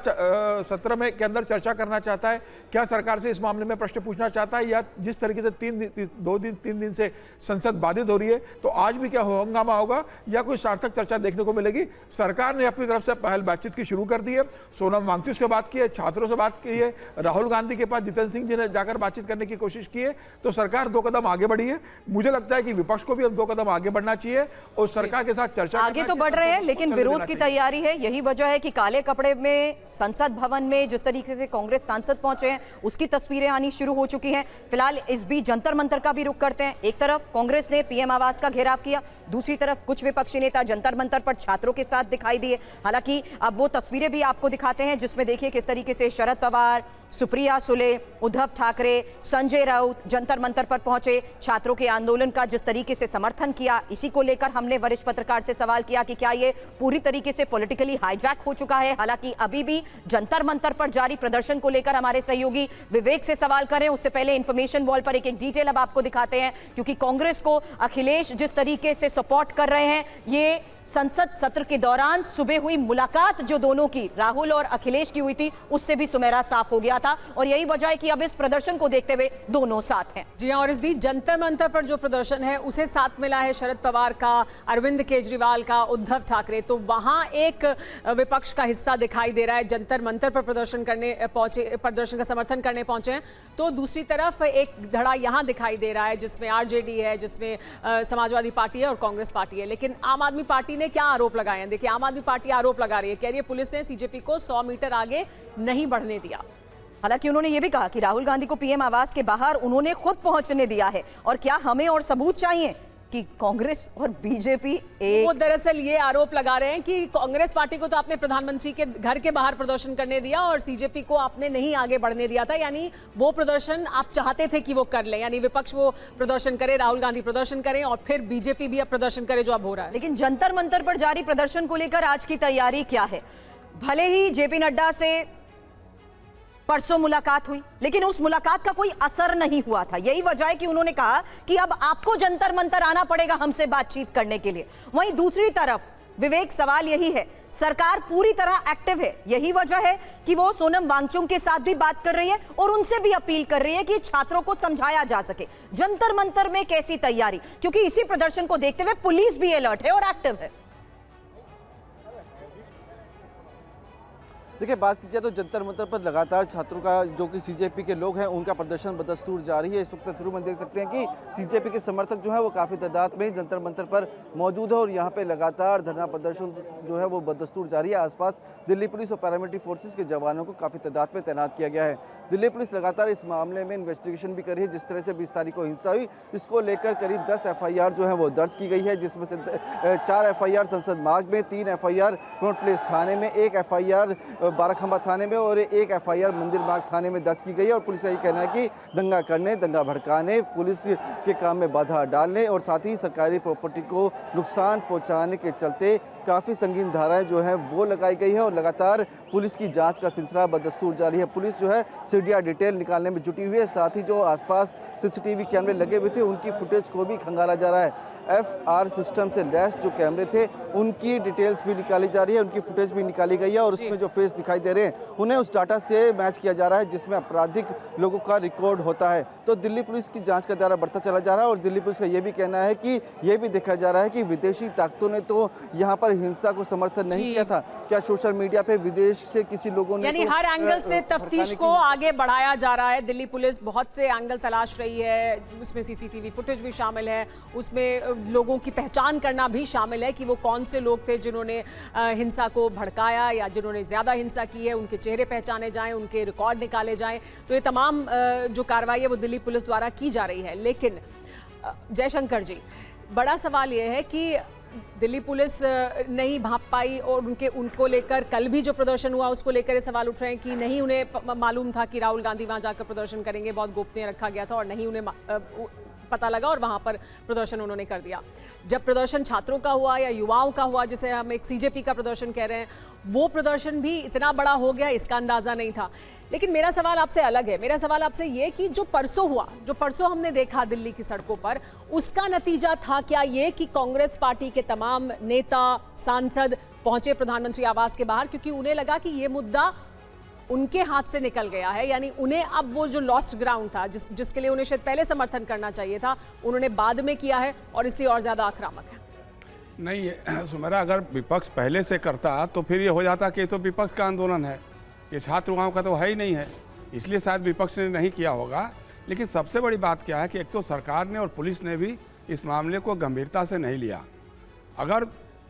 सत्र में के अंदर चर्चा करना चाहता है, क्या सरकार से इस मामले में प्रश्न पूछना चाहता है, या जिस तरीके से 3 दिन से संसद बाधित हो रही है, तो आज भी क्या हंगामा होगा या कोई सार्थक चर्चा देखने को मिलेगी। सरकार ने अपनी तरफ से पहल बातचीत की शुरू कर दी है, सोनम वांगचुक से बात की है, छात्रों से बात की है, राहुल गांधी के पास जितेंद्र सिंह जी ने जाकर बातचीत करने की कोशिश की है। तो सरकार 2 कदम आगे बढ़ी है। मुझे लगता है कि विपक्ष को भी अब 2 कदम आगे बढ़ना चाहिए और सरकार के साथ चर्चा आगे तो बढ़ रहे हैं, लेकिन विरोध की तैयारी है। यही वजह है कि काले कपड़े में संसद भवन में जिस तरीके से कांग्रेस सांसद पहुंचे हैं, उसकी तस्वीरें आनी शुरू हो चुकी हैं। फिलहाल इस बीच जंतर मंतर का भी रुख करते हैं। एक तरफ कांग्रेस ने पीएम आवास का घेराव किया, दूसरी तरफ कुछ विपक्षी नेता जंतर मंतर पर छात्रों के साथ दिखाई दिए। हालांकि अब वो तस्वीरें भी आपको दिखाते हैं जिसमें देखिए किस तरीके से शरद पवार, सुप्रिया सुले, उद्धव ठाकरे, संजय राउत जंतर मंतर पर पहुंचे, छात्रों के आंदोलन का जिस तरीके से समर्थन किया। इसी को लेकर हमने वरिष्ठ पत्रकार से सवाल किया कि क्या ये पूरी तरीके से पॉलिटिकली हाईजैक हो चुका है। हालांकि अभी भी जंतर मंतर पर जारी प्रदर्शन को लेकर हमारे सहयोगी विवेक से सवाल करें, उससे पहले इंफॉर्मेशन वॉल पर एक डिटेल अब आपको दिखाते हैं, क्योंकि कांग्रेस को अखिलेश जिस तरीके से सपोर्ट कर रहे हैं, ये संसद सत्र के दौरान सुबह हुई मुलाकात जो दोनों की, राहुल और अखिलेश की हुई थी, उससे भी सुमेरा साफ हो गया था। और यही वजह है कि अब इस प्रदर्शन को देखते हुए दोनों साथ हैं। जी हां, और इस बीच जंतर मंतर पर जो प्रदर्शन है उसे साथ मिला है शरद पवार का, अरविंद केजरीवाल का, उद्धव ठाकरे। तो वहां एक विपक्ष का हिस्सा दिखाई दे रहा है, जंतर मंतर पर प्रदर्शन करने पहुंचे, प्रदर्शन का समर्थन करने पहुंचे हैं। तो दूसरी तरफ एक धड़ा यहां दिखाई दे रहा है जिसमें आरजेडी है, जिसमें समाजवादी पार्टी है और कांग्रेस पार्टी है। लेकिन आम आदमी पार्टी ने क्या आरोप लगाए हैं? देखिए, आम आदमी पार्टी आरोप लगा रही है, कह रही है पुलिस ने सीजेपी को 100 मीटर आगे नहीं बढ़ने दिया। हालांकि उन्होंने ये भी कहा कि राहुल गांधी को पीएम आवास के बाहर उन्होंने खुद पहुंचने दिया है, और क्या हमें और सबूत चाहिए? कि कांग्रेस और बीजेपी वो एक। दरअसल ये आरोप लगा रहे हैं कि कांग्रेस पार्टी को तो आपने प्रधानमंत्री के घर के बाहर प्रदर्शन करने दिया और सीजेपी को आपने नहीं आगे बढ़ने दिया था, यानी वो प्रदर्शन आप चाहते थे कि वो कर ले, यानी विपक्ष वो प्रदर्शन करे, राहुल गांधी प्रदर्शन करें और फिर बीजेपी भी अब प्रदर्शन करे जो अब हो रहा है। लेकिन जंतर मंतर पर जारी प्रदर्शन को लेकर आज की तैयारी क्या है? भले ही जेपी नड्डा से परसों मुलाकात हुई, लेकिन उस मुलाकात का कोई असर नहीं हुआ था। यही वजह है कि उन्होंने कहा कि अब आपको जंतर मंतर आना पड़ेगा हमसे बातचीत करने के लिए। वहीं दूसरी तरफ विवेक, सवाल यही है, सरकार पूरी तरह एक्टिव है, यही वजह है कि वो सोनम वांगचुक के साथ भी बात कर रही है और उनसे भी अपील कर रही है कि छात्रों को समझाया जा सके। जंतर मंतर में कैसी तैयारी, क्योंकि इसी प्रदर्शन को देखते हुए पुलिस भी अलर्ट है और एक्टिव है। देखिए, बात की जाए तो जंतर मंतर पर लगातार छात्रों का, जो कि सीजेपी के लोग हैं, उनका प्रदर्शन बदस्तूर जारी है। इस वक्त शुरू में देख सकते हैं कि सीजेपी के समर्थक जो है वो काफ़ी तादाद में जंतर मंतर पर मौजूद है और यहाँ पे लगातार धरना प्रदर्शन जो है वो बदस्तूर जारी है। आसपास दिल्ली पुलिस और पैरामिलिट्री फोर्सेस के जवानों को काफ़ी तादाद में तैनात किया गया है। दिल्ली पुलिस लगातार इस मामले में इन्वेस्टिगेशन भी कर रही है। जिस तरह से 20 तारीख को हिंसा हुई, इसको लेकर करीब 10 FIR जो है वो दर्ज की गई है, जिसमें से 4 FIR संसद मार्ग में, 3 FIR कनॉट प्लेस थाने में, 1 FIR बाराखंबा थाने में और 1 FIR मंदिर मार्ग थाने में दर्ज की गई है। और पुलिस का ये कहना है कि दंगा करने, दंगा भड़काने, पुलिस के काम में बाधा डालने और साथ ही सरकारी प्रॉपर्टी को नुकसान पहुंचाने के चलते काफ़ी संगीन धाराएं जो है वो लगाई गई है और लगातार पुलिस की जांच का सिलसिला बदस्तूर जारी है। पुलिस जो है सीडीआर डिटेल निकालने में जुटी हुई है। साथ ही जो आसपास CCTV कैमरे लगे हुए थे उनकी फुटेज को भी खंगाला जा रहा है। FR सिस्टम से लैस जो कैमरे थे उनकी डिटेल्स भी निकाली जा रही है, उनकी फुटेज भी निकाली गई है और उसमें जो फेस दिखाई दे रहे हैं उन्हें उस डाटा से मैच किया जा रहा है जिसमें आपराधिक लोगों का रिकॉर्ड होता है। तो दिल्ली पुलिस की जांच का दायरा बढ़ता चला जा रहा है और दिल्ली पुलिस का ये भी कहना है कि ये भी देखा जा रहा है कि विदेशी ताकतों ने तो यहाँ पर हिंसा को समर्थन नहीं किया था। क्या सोशल मीडिया पे विदेश से किसी लोगों ने, यानी हर एंगल से तफ्तीश को आगे बढ़ाया जा रहा है। दिल्ली पुलिस बहुत से एंगल तलाश रही है, उसमें CCTV फुटेज भी शामिल है, उसमें लोगों की पहचान करना भी शामिल है कि वो कौन से लोग थे जिन्होंने हिंसा को भड़काया या जिन्होंने ज़्यादा हिंसा की है, उनके चेहरे पहचाने जाएं, उनके रिकॉर्ड निकाले जाएं। तो ये तमाम जो कार्रवाई है वो दिल्ली पुलिस द्वारा की जा रही है। लेकिन जयशंकर जी, बड़ा सवाल ये है कि दिल्ली पुलिस नहीं भाप पाई और उनको लेकर कल भी जो प्रदर्शन हुआ उसको लेकर ये सवाल उठ रहे हैं कि नहीं उन्हें मालूम था कि राहुल गांधी वहां जाकर प्रदर्शन करेंगे, बहुत गोपनीय रखा गया था और नहीं उन्हें पता लगा और वहां पर प्रदर्शन उन्होंने कर दिया। जब प्रदर्शन छात्रों का हुआ या युवाओं का हुआ, जिसे हम एक CJP का प्रदर्शन कह रहे हैं, वो प्रदर्शन भी इतना बड़ा हो गया, इसका अंदाजा नहीं था। लेकिन मेरा सवाल आपसे अलग है। मेरा सवाल आपसे ये कि जो परसों हुआ, जो परसों हमने देखा दिल्ली की सड़कों पर, उसका नतीजा था क्या ये कि कांग्रेस पार्टी के तमाम नेता, सांसद पहुंचे प्रधानमंत्री आवास के बाहर क्योंकि उन्हें लगा कि ये मुद्दा उनके हाथ से निकल गया है, यानी उन्हें अब वो जो लॉस्ट ग्राउंड था जिसके लिए उन्हें शायद पहले समर्थन करना चाहिए था, उन्होंने बाद में किया है और इसलिए और ज्यादा आक्रामक है? नहीं, सुमेरा, अगर विपक्ष पहले से करता तो फिर ये हो जाता कि ये तो विपक्ष का आंदोलन है, ये छात्र का तो है ही नहीं है, इसलिए शायद विपक्ष ने नहीं किया होगा। लेकिन सबसे बड़ी बात क्या है कि एक तो सरकार ने और पुलिस ने भी इस मामले को गंभीरता से नहीं लिया। अगर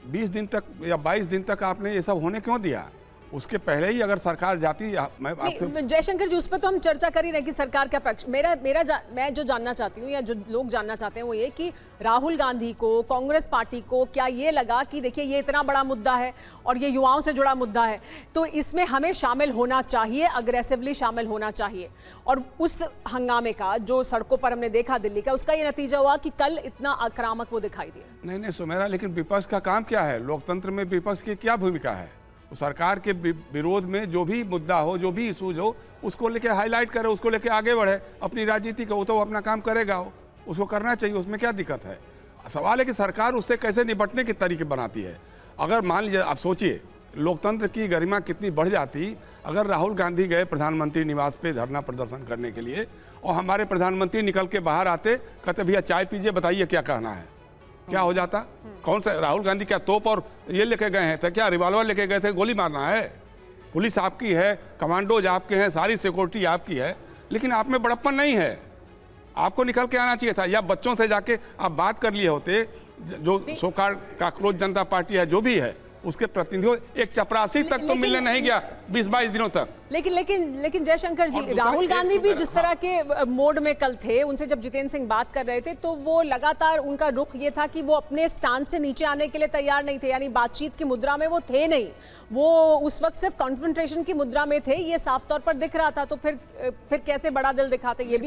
20 दिन तक या 22 दिन तक आपने ये सब होने क्यों दिया? उसके पहले ही अगर सरकार जाती, जयशंकर जी, उस पर तो हम चर्चा कर ही रहे कि सरकार का पक्ष, मैं जो जानना चाहती हूँ या जो लोग जानना चाहते हैं वो ये कि राहुल गांधी को, कांग्रेस पार्टी को क्या ये लगा कि देखिए ये इतना बड़ा मुद्दा है और ये युवाओं से जुड़ा मुद्दा है तो इसमें हमें शामिल होना चाहिए, अग्रेसिवली शामिल होना चाहिए, और उस हंगामे का जो सड़कों पर हमने देखा दिल्ली का, उसका ये नतीजा हुआ कि कल इतना आक्रामक वो दिखाई दिया? नहीं सुमेरा, लेकिन विपक्ष का काम क्या है? लोकतंत्र में विपक्ष की क्या भूमिका है? सरकार के विरोध में जो भी मुद्दा हो, जो भी इशूज हो, उसको लेके हाईलाइट करे, उसको लेके आगे बढ़े, अपनी राजनीति को, तो वो अपना काम करेगा, उसको करना चाहिए, उसमें क्या दिक्कत है? सवाल है कि सरकार उससे कैसे निपटने के तरीके बनाती है। अगर मान लीजिए, आप सोचिए, लोकतंत्र की गरिमा कितनी बढ़ जाती अगर राहुल गांधी गए प्रधानमंत्री निवास पे धरना प्रदर्शन करने के लिए और हमारे प्रधानमंत्री निकल के बाहर आते, कहते भैया चाय पीजिए, बताइए क्या कहना है, क्या हो जाता? कौन सा राहुल गांधी क्या तोप और ये लेके गए हैं? क्या रिवॉल्वर लेके गए थे? गोली मारना है? पुलिस आपकी है, कमांडोज आपके हैं, सारी सिक्योरिटी आपकी है, लेकिन आप में बड़प्पन नहीं है। आपको निकल के आना चाहिए था, या बच्चों से जाके आप बात कर लिए होते, जो सोकाल काकरोच जनता पार्टी है, जो भी है, उसके प्रतिनिधियों, एक चपरासी तक तो मिलने नहीं गया 20-22 दिनों तक। लेकिन जयशंकर जी, राहुल गांधी भी जिस तरह के मोड में कल थे, उनसे जब जितेंद्र सिंह बात कर रहे थे तो वो लगातार उनका रुख ये था कि वो अपने स्टैंड से नीचे आने के लिए तैयार नहीं थे, यानी बातचीत की मुद्रा में वो थे नहीं, वो उस वक्त सिर्फ कॉन्फ्रंटेशन की मुद्रा में थे, ये साफ तौर पर दिख रहा था। तो फिर कैसे बड़ा दिल दिखाते? ये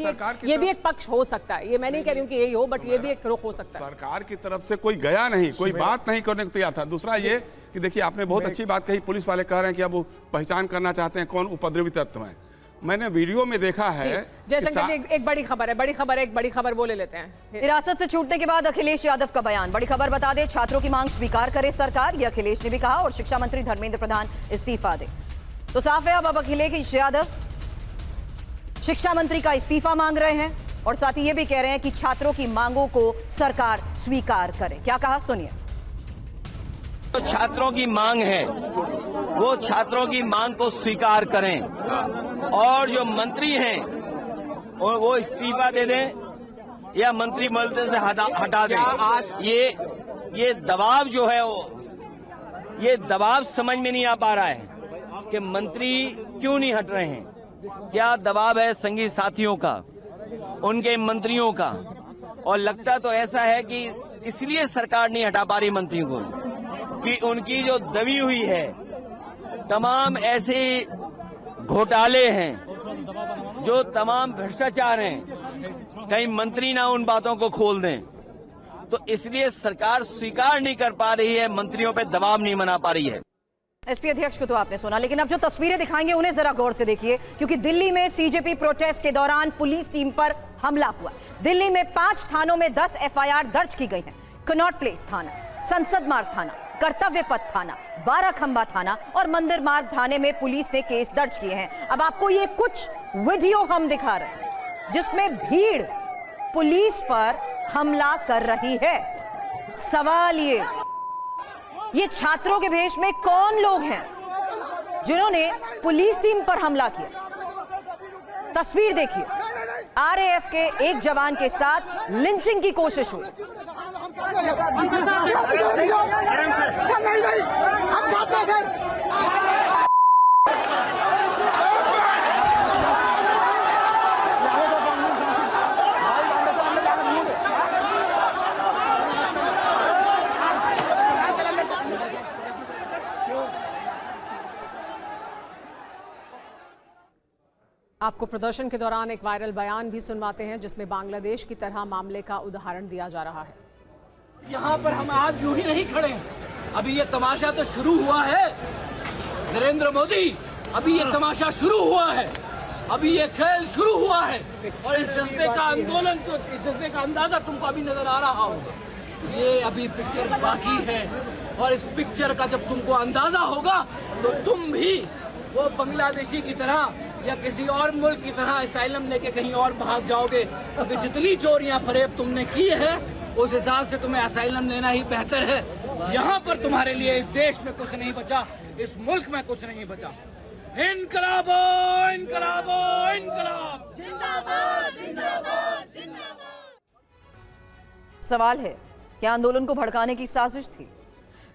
भी एक पक्ष हो सकता है, ये मैं नहीं कह रही हूँ कि यही हो, बट ये भी एक रुख हो सकता है। सरकार की तरफ से कोई गया नहीं, कोई बात नहीं करने को तैयार था। दूसरा ये कि देखिए, आपने बहुत अच्छी बात कही, पुलिस वाले कह रहे हैं कि अब वो पहचान करना चाहते हैं कौन उपद्रवी तत्व है। मैंने वीडियो में देखा है। जयशंकर जी, एक बड़ी खबर है, एक बड़ी खबर वो ले लेते हैं। हिरासत से छूटने के बाद अखिलेश यादव का बयान, बड़ी खबर बता दें, छात्रों की मांग स्वीकार करे सरकार, ये अखिलेश ने भी कहा, और शिक्षा मंत्री धर्मेंद्र प्रधान इस्तीफा दे। तो साफ है अब अखिलेश यादव शिक्षा मंत्री का इस्तीफा मांग रहे हैं और साथ ही ये भी कह रहे हैं कि छात्रों की मांगों को सरकार स्वीकार करे। क्या कहा, सुनिए। तो छात्रों की मांग है, वो छात्रों की मांग को स्वीकार करें और जो मंत्री हैं वो इस्तीफा दे दें या मंत्रिमंडल से हटा दें। ये दबाव जो है, ये दबाव समझ में नहीं आ पा रहा है कि मंत्री क्यों नहीं हट रहे हैं। क्या दबाव है संगी साथियों का, उनके मंत्रियों का, और लगता तो ऐसा है कि इसलिए सरकार नहीं हटा पा रही मंत्रियों को कि उनकी जो दबी हुई है, तमाम ऐसे घोटाले हैं, जो तमाम भ्रष्टाचार हैं, कहीं मंत्री ना उन बातों को खोल दें, तो इसलिए सरकार स्वीकार नहीं कर पा रही है, मंत्रियों पे दबाव नहीं बना पा रही है। एसपी अध्यक्ष को तो आपने सुना, लेकिन अब जो तस्वीरें दिखाएंगे उन्हें जरा गौर से देखिए, क्योंकि दिल्ली में सीजेपी प्रोटेस्ट के दौरान पुलिस टीम पर हमला हुआ। दिल्ली में 5 थानों में 10 एफआईआर दर्ज की गई हैं। कनॉट प्लेस थाना, संसद मार्ग थाना, कर्तव्य पथ थाना, 12 खंबा थाना और मंदिर मार्ग थाने में पुलिस ने केस दर्ज किए हैं। अब आपको ये कुछ वीडियो हम दिखा रहे हैं जिसमें भीड़ पुलिस पर हमला कर रही है। सवाल ये छात्रों के भेष में कौन लोग हैं जिन्होंने पुलिस टीम पर हमला किया? तस्वीर देखिए, आरएएफ के एक जवान के साथ लिंचिंग की कोशिश हुई। आपको प्रदर्शन के दौरान एक वायरल बयान भी सुनवाते हैं जिसमें बांग्लादेश की तरह मामले का उदाहरण दिया जा रहा है। यहाँ पर हम आज यूं ही नहीं खड़े हैं, अभी ये तमाशा तो शुरू हुआ है। नरेंद्र मोदी, अभी ये तमाशा शुरू हुआ है, अभी ये खेल शुरू हुआ है और इस जज्बे का आंदोलन, इस जज्बे का अंदाजा तुमको अभी नजर आ रहा होगा। ये अभी पिक्चर बाकी है और इस पिक्चर का जब तुमको अंदाजा होगा तो तुम भी वो बांग्लादेशी की तरह या किसी और मुल्क की तरह असाइलम लेके कहीं और भाग जाओगे, क्योंकि जितनी चोरियां फरेब तुमने की है उस हिसाब से तुम्हें असाइलम लेना ही बेहतर है। यहाँ पर तुम्हारे लिए इस देश में कुछ नहीं बचा, इस मुल्क में कुछ नहीं बचा। इनकलाबो इनकलाबो इनकलाब, जिंदाबाद जिंदाबाद जिंदाबाद। सवाल है, क्या आंदोलन को भड़काने की साजिश थी?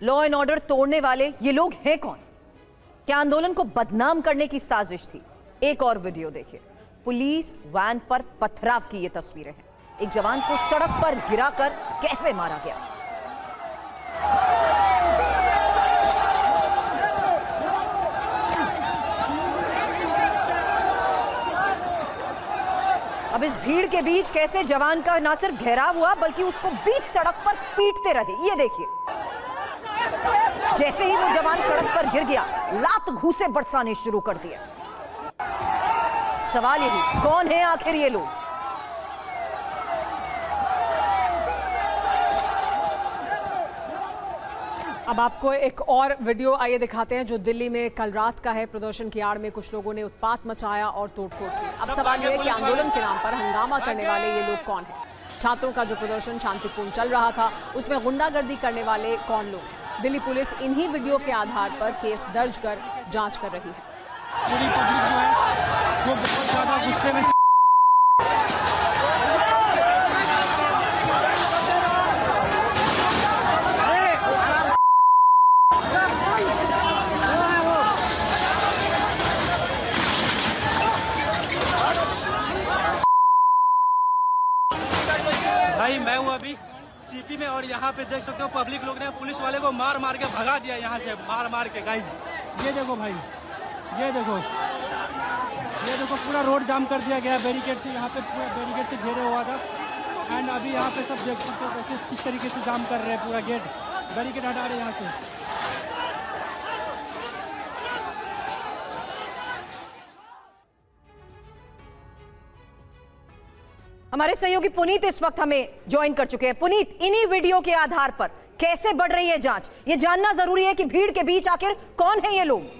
लॉ एंड ऑर्डर तोड़ने वाले ये लोग हैं कौन? क्या आंदोलन को बदनाम करने की साजिश थी? एक और वीडियो देखिए, पुलिस वैन पर पथराव की ये तस्वीरें हैं। एक जवान को सड़क पर गिराकर कैसे मारा गया। अब इस भीड़ के बीच कैसे जवान का न सिर्फ घेराव हुआ बल्कि उसको बीच सड़क पर पीटते रहे। ये देखिए, जैसे ही वो जवान सड़क पर गिर गया, लात घूंसे बरसाने शुरू कर दिए। सवाल यही, कौन है आखिर ये लोग? अब आपको एक और वीडियो आइए दिखाते हैं जो दिल्ली में कल रात का है। प्रदर्शन की आड़ में कुछ लोगों ने उत्पात मचाया और तोड़फोड़ की। अब सवाल यह है कि आंदोलन के नाम पर हंगामा करने वाले ये लोग कौन हैं? छात्रों का जो प्रदर्शन शांतिपूर्ण चल रहा था उसमें गुंडागर्दी करने वाले कौन लोग हैं? दिल्ली पुलिस इन्हीं वीडियो के आधार पर केस दर्ज कर जांच कर रही है। पूरी पब्लिक जो है वो बहुत ज्यादा गुस्से में भाई मैं हूँ अभी सीपी में और यहाँ पे देख सकते हो पब्लिक लोग ने पुलिस वाले को मार मार के भगा दिया यहाँ से, मार मार के। गाइस ये देखो भाई, ये देखो पूरा रोड जाम कर दिया गया बैरिकेड से, यहाँ पे पूरा बैरिकेड से घेरे हुआ था। एंड अभी यहाँ पे सब देख सकते हो कैसे किस तरीके से जाम कर रहे हैं, पूरा गेट बैरिकेड हटा रहे हैं यहाँ से। हमारे सहयोगी पुनीत इस वक्त हमें ज्वाइन कर चुके हैं। पुनीत, इन्हीं वीडियो के आधार पर कैसे बढ़ रही है जांच, ये जानना जरूरी है कि भीड़ के बीच आखिर कौन है ये लोग।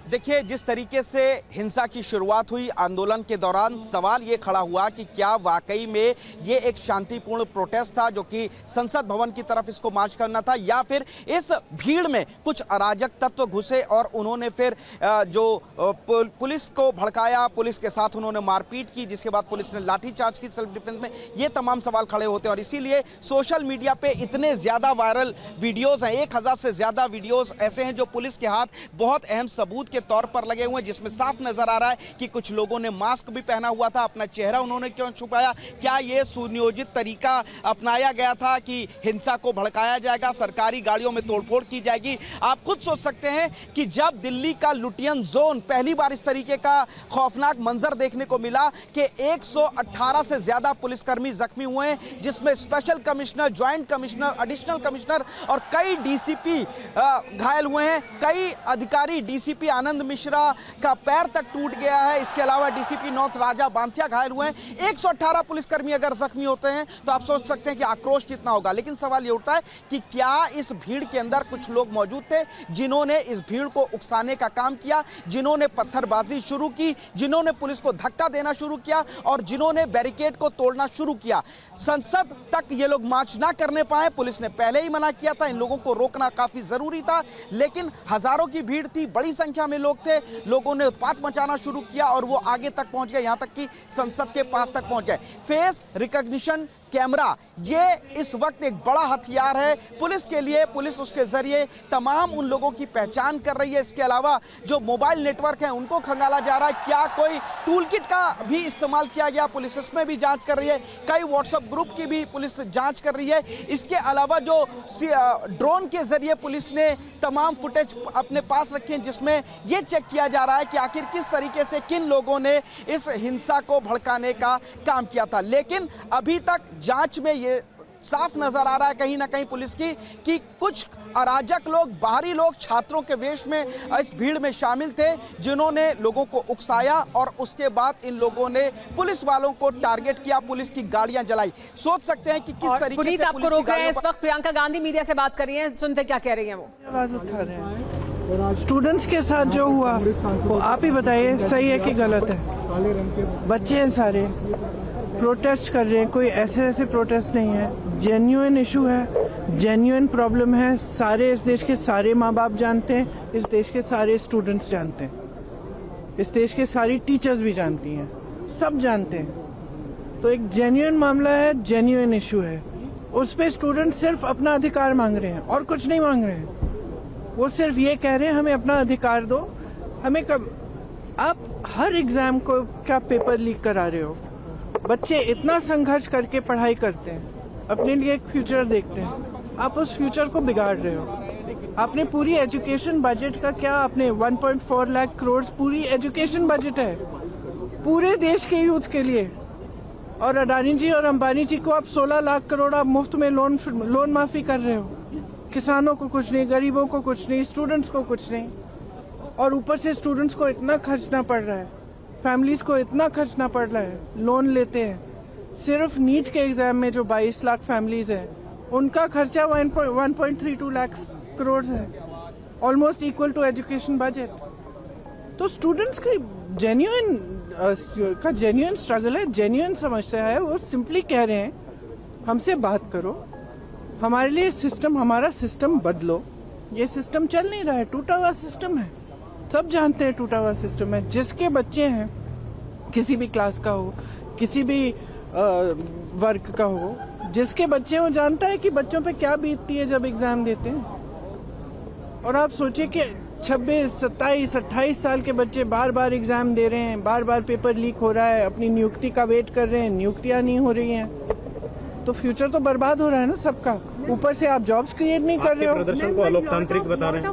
देखिए, जिस तरीके से हिंसा की शुरुआत हुई आंदोलन के दौरान, सवाल ये खड़ा हुआ कि क्या वाकई में ये एक शांतिपूर्ण प्रोटेस्ट था जो कि संसद भवन की तरफ इसको मार्च करना था, या फिर इस भीड़ में कुछ अराजक तत्व घुसे और उन्होंने फिर जो पुलिस को भड़काया, पुलिस के साथ उन्होंने मारपीट की, जिसके बाद पुलिस ने लाठीचार्ज की सेल्फ डिफेंस में। ये तमाम सवाल खड़े होते हैं और इसीलिए सोशल मीडिया पे इतने ज्यादा वायरल वीडियोज हैं, 1000 से ज्यादा वीडियोज ऐसे हैं जो पुलिस के हाथ बहुत अहम सबूत के तौर पर लगे हुए हैं, जिसमें साफ नजर आ रहा है कि कुछ लोगों ने मास्क भी पहना हुआ था, अपना चेहरा उन्होंने क्यों छुपाया, क्या यह सुनियोजित तरीका अपनाया गया था कि हिंसा को भड़काया जाएगा, सरकारी गाड़ियों में तोड़फोड़ की जाएगी। आप खुद सोच सकते हैं कि जब दिल्ली का लुटियन जोन पहली बार इस तरीके का खौफनाक मंजर देखने को मिला कि 118 से ज्यादा पुलिसकर्मी जख्मी हुए हैं, जिसमें special commissioner, joint commissioner, additional commissioner और कई डीसीपी घायल हुए हैं, कई अधिकारी, डीसीपी आनंद मिश्रा का पैर तक टूट गया है, इसके अलावा डीसीपी नॉर्थ राजा बांथिया घायल हुए हैं। 118 पुलिसकर्मी अगर जख्मी होते हैं तो आप सोच सकते हैं कि आक्रोश कितना होगा। लेकिन सवाल यह उठता है कि क्या इस भीड़ के अंदर कुछ लोग मौजूद थे जिन्होंने इस भीड़ को उकसाने का काम किया, जिन्होंने पत्थरबाजी शुरू की, जिन्होंने पुलिस को धक्का देना शुरू किया और जिन्होंने बैरिकेड को तोड़ना शुरू किया। संसद तक ये लोग मार्च ना करने पाए, पुलिस ने पहले ही मना किया था, इन लोगों को रोकना काफी जरूरी था, लेकिन हजारों की भीड़ थी, बड़ी संख्या में लोग थे, लोगों ने उत्पात मचाना शुरू किया और वो आगे तक पहुंच गए, यहां तक कि संसद के पास तक पहुंच गए। फेस रिकॉग्निशन कैमरा ये इस वक्त एक बड़ा हथियार है पुलिस के लिए। पुलिस उसके जरिए तमाम उन लोगों की पहचान कर रही है। इसके अलावा जो मोबाइल नेटवर्क है उनको खंगाला जा रहा है। क्या कोई टूल किट का भी इस्तेमाल किया गया, पुलिस इसमें भी जांच कर रही है। कई व्हाट्सएप ग्रुप की भी पुलिस जांच कर रही है। इसके अलावा जो ड्रोन के जरिए पुलिस ने तमाम फुटेज अपने पास रखे हैं, जिसमें यह चेक किया जा रहा है कि आखिर किस तरीके से किन लोगों ने इस हिंसा को भड़काने का काम किया था। लेकिन अभी तक जांच में ये साफ नजर आ रहा है कहीं ना कहीं पुलिस की कि कुछ अराजक लोग, बाहरी लोग छात्रों के वेश में इस भीड़ में शामिल थे, जिन्होंने लोगों को उकसाया और उसके बाद इन लोगों ने पुलिस वालों को टारगेट किया, पुलिस की गाड़ियां जलाई। सोच सकते हैं कि किस तरीके पुनीत से आपको रोक रहे हैं। इस वक्त प्रियंका गांधी मीडिया से बात कर रही हैं, सुनते क्या कह रही हैं वो। आवाज उठा रहे हैं। स्टूडेंट्स के साथ जो हुआ वो आप ही बताइए, सही है कि गलत है? बच्चे हैं सारे, प्रोटेस्ट कर रहे हैं, कोई ऐसे प्रोटेस्ट नहीं है, जेन्युइन इशू है, जेन्युइन प्रॉब्लम है। सारे इस देश के सारे माँ बाप जानते हैं, इस देश के सारे स्टूडेंट्स जानते हैं, इस देश के सारी टीचर्स भी जानती हैं, सब जानते हैं। तो एक जेन्युइन मामला है, जेन्युइन इशू है, उस पे स्टूडेंट सिर्फ अपना अधिकार मांग रहे हैं और कुछ नहीं मांग रहे हैं। वो सिर्फ ये कह रहे हैं हमें अपना अधिकार दो। हमें कब, आप हर एग्जाम को क्या पेपर लीक करा रहे हो? बच्चे इतना संघर्ष करके पढ़ाई करते हैं, अपने लिए एक फ्यूचर देखते हैं, आप उस फ्यूचर को बिगाड़ रहे हो। आपने पूरी एजुकेशन बजट का क्या, आपने 1.4 लाख करोड़ पूरी एजुकेशन बजट है पूरे देश के यूथ के लिए, और अडानी जी और अंबानी जी को आप 16 लाख करोड़ आप मुफ्त में लोन माफी कर रहे हो। किसानों को कुछ नहीं, गरीबों को कुछ नहीं, स्टूडेंट्स को कुछ नहीं, और ऊपर से स्टूडेंट्स को इतना खर्चना पड़ रहा है, फैमिलीज को इतना खर्चना पड़ रहा है, लोन लेते हैं। सिर्फ नीट के एग्जाम में जो 22 लाख फैमिलीज हैं, उनका खर्चा 1.32 लाख करोड़ है, almost equal to education budget. तो स्टूडेंट्स की जेन्युइन स्ट्रगल है, जेन्युइन समस्या है। वो सिंपली कह रहे हैं हमसे बात करो, हमारे लिए सिस्टम, हमारा सिस्टम बदलो। ये सिस्टम चल नहीं रहा है, टूटा हुआ सिस्टम है, सब जानते हैं टूटा हुआ सिस्टम है। जिसके बच्चे हैं, किसी भी क्लास का हो, किसी भी वर्ग का हो, जिसके बच्चे वो जानता है कि बच्चों पे क्या बीतती है जब एग्जाम देते हैं। और आप सोचिए कि 26, 27, 28 साल के बच्चे बार बार एग्जाम दे रहे हैं, बार बार पेपर लीक हो रहा है, अपनी नियुक्ति का वेट कर रहे हैं, नियुक्तियां नहीं हो रही हैं, तो फ्यूचर तो बर्बाद हो रहा है ना सबका। ऊपर से आप जॉब्स क्रिएट नहीं कर रहे हो। प्रदर्शन को अलोकतांत्रिक बता रहे हैं।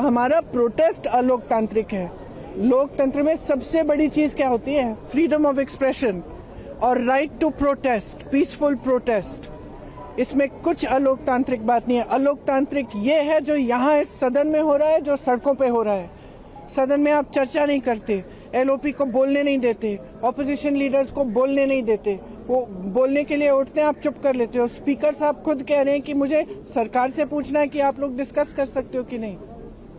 हमारा प्रोटेस्ट अलोकतांत्रिक है। लोकतंत्र में सबसे बड़ी चीज क्या होती है? फ्रीडम ऑफ एक्सप्रेशन और right to protest, peaceful protest. इसमें कुछ अलोकतांत्रिक बात नहीं है। अलोकतांत्रिक ये है जो यहाँ इस सदन में हो रहा है, जो सड़कों पे हो रहा है। सदन में आप चर्चा नहीं करते, एलओपी को बोलने नहीं देते, ऑपोजिशन लीडर्स को बोलने नहीं देते, वो बोलने के लिए उठते हैं, आप चुप कर लेते हो। स्पीकर साहब खुद कह रहे हैं कि मुझे सरकार से पूछना है कि आप लोग डिस्कस कर सकते हो कि नहीं।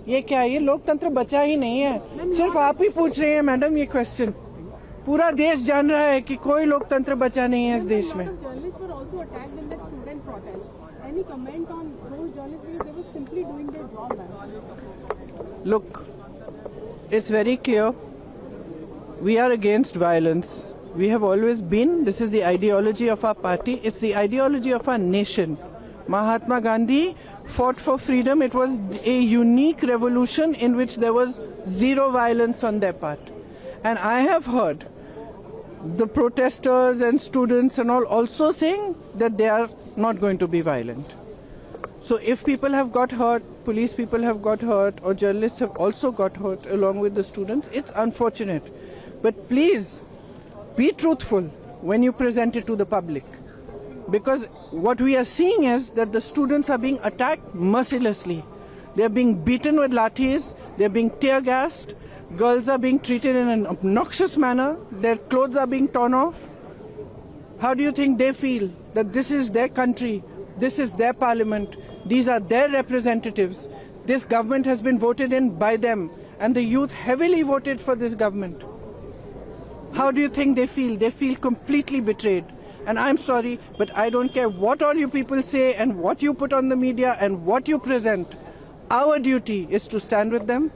ये क्या है? ये लोकतंत्र बचा ही नहीं है। सिर्फ आप ही पूछ रहे हैं मैडम ये क्वेश्चन। पूरा देश जान रहा है कि कोई लोकतंत्र बचा नहीं है इस देश में। Look, it's very clear. We are against violence. We have always been. This is the ideology of our party. It's the ideology of our nation. Mahatma Gandhi fought for freedom. It was a unique revolution in which there was zero violence on their part. And I have heard the protesters and students and all also saying that they are not going to be violent. So if people have got hurt, police people have got hurt, or journalists have also got hurt along with the students, it's unfortunate. But please be truthful when you present it to the public. Because what we are seeing is that the students are being attacked mercilessly. They are being beaten with lathis, they are being tear gassed, girls are being treated in an obnoxious manner, their clothes are being torn off. How do you think they feel that this is their country, this is their parliament, these are their representatives, this government has been voted in by them, and the youth heavily voted for this government? How do you think they feel? They feel completely betrayed. And I'm sorry, but I don't care what all you people say and what you put on the media and what you present. Our duty is to stand with them.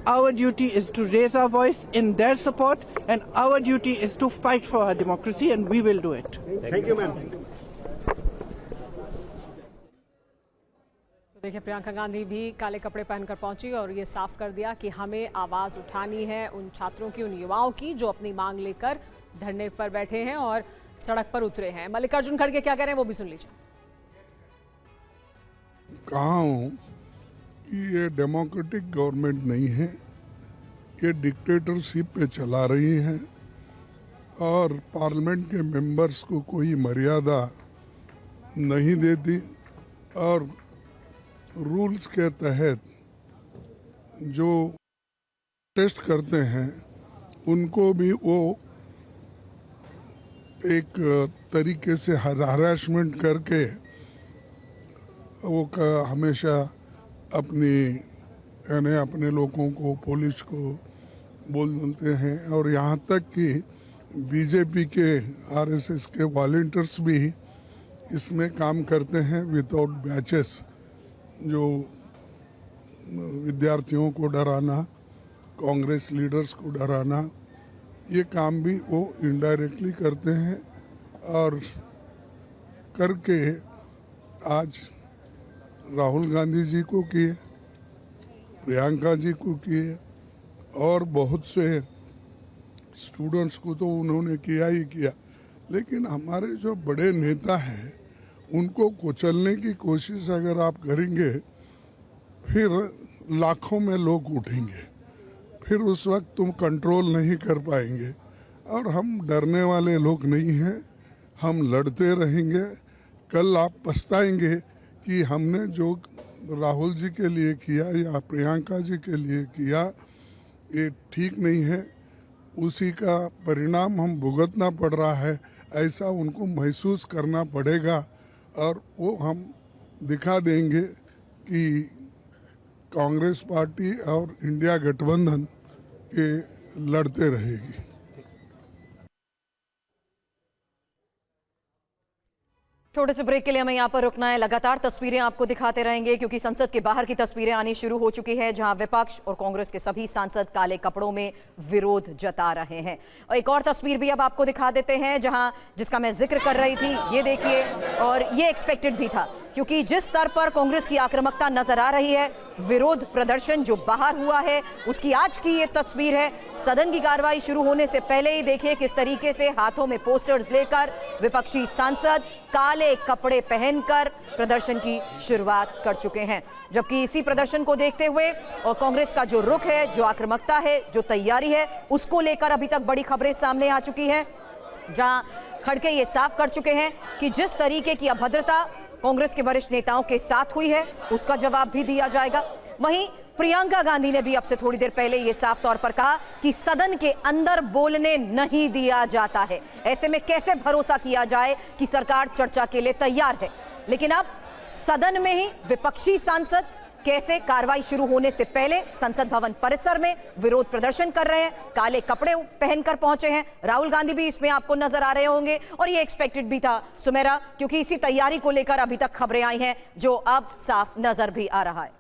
Our duty is to raise our voice in their support, and our duty is to fight for our democracy, and we will do it. Thank you, ma'am. देखिए, प्रियंका गांधी भी काले कपड़े पहनकर पहुंची और ये साफ कर दिया कि हमें आवाज उठानी है उन छात्रों की, उन युवाओं की जो अपनी मांग लेकर धरने पर बैठे हैं और सड़क पर उतरे हैं। मल्लिकार्जुन खड़गे क्या कह रहे हैं वो भी सुन लीजिए। कहा हूं कि ये डेमोक्रेटिक गवर्नमेंट नहीं है, ये डिक्टेटरशिप पे चला रही है और पार्लियामेंट के मेंबर्स को कोई मर्यादा नहीं देती और रूल्स के तहत जो टेस्ट करते हैं उनको भी वो एक तरीके से हरासमेंट करके वो हमेशा अपने लोगों को, पुलिस को बोल देते हैं। और यहाँ तक कि बीजेपी के आरएसएस के वॉलंटियर्स भी इसमें काम करते हैं विदाउट बैचेस, जो विद्यार्थियों को डराना, कांग्रेस लीडर्स को डराना, ये काम भी वो इनडायरेक्टली करते हैं और करके आज राहुल गांधी जी को किए, प्रियंका जी को किए और बहुत से स्टूडेंट्स को तो उन्होंने किया ही किया। लेकिन हमारे जो बड़े नेता हैं उनको कुचलने की कोशिश अगर आप करेंगे फिर लाखों में लोग उठेंगे, फिर उस वक्त तुम कंट्रोल नहीं कर पाएंगे। और हम डरने वाले लोग नहीं हैं, हम लड़ते रहेंगे। कल आप पछताएंगे कि हमने जो राहुल जी के लिए किया या प्रियंका जी के लिए किया ये ठीक नहीं है, उसी का परिणाम हम भुगतना पड़ रहा है, ऐसा उनको महसूस करना पड़ेगा। और वो हम दिखा देंगे कि कांग्रेस पार्टी और इंडिया गठबंधन ये लड़ते रहेगी। छोटे से ब्रेक के लिए हमें यहाँ पर रुकना है। लगातार तस्वीरें आपको दिखाते रहेंगे क्योंकि संसद के बाहर की तस्वीरें आनी शुरू हो चुकी है जहां विपक्ष और कांग्रेस के सभी सांसद काले कपड़ों में विरोध जता रहे हैं। और एक और तस्वीर भी अब आपको दिखा देते हैं जिसका मैं जिक्र कर रही थी। ये देखिए, और ये एक्सपेक्टेड भी था क्योंकि जिस स्तर पर कांग्रेस की आक्रामकता नजर आ रही है, विरोध प्रदर्शन जो बाहर हुआ है उसकी आज की ये तस्वीर है। सदन की कार्रवाई शुरू होने से पहले ही देखिए किस तरीके से हाथों में पोस्टर्स लेकर विपक्षी सांसद काले कपड़े पहनकर प्रदर्शन की शुरुआत कर चुके हैं। जबकि इसी प्रदर्शन को देखते हुए और कांग्रेस का जो रुख है, जो आक्रामकता है, जो तैयारी है, उसको लेकर अभी तक बड़ी खबरें सामने आ चुकी हैं, जहां खड़के ये साफ कर चुके हैं कि जिस तरीके की अभद्रता कांग्रेस के वरिष्ठ नेताओं के साथ हुई है उसका जवाब भी दिया जाएगा। वहीं प्रियंका गांधी ने भी अब से थोड़ी देर पहले यह साफ तौर पर कहा कि सदन के अंदर बोलने नहीं दिया जाता है। ऐसे में कैसे भरोसा किया जाए कि सरकार चर्चा के लिए तैयार है। लेकिन अब सदन में ही विपक्षी सांसद कैसे कार्रवाई शुरू होने से पहले संसद भवन परिसर में विरोध प्रदर्शन कर रहे हैं, काले कपड़े पहनकर पहुंचे हैं। राहुल गांधी भी इसमें आपको नजर आ रहे होंगे और ये एक्सपेक्टेड भी था सुमेरा, क्योंकि इसी तैयारी को लेकर अभी तक खबरें आई हैं जो अब साफ नजर भी आ रहा है।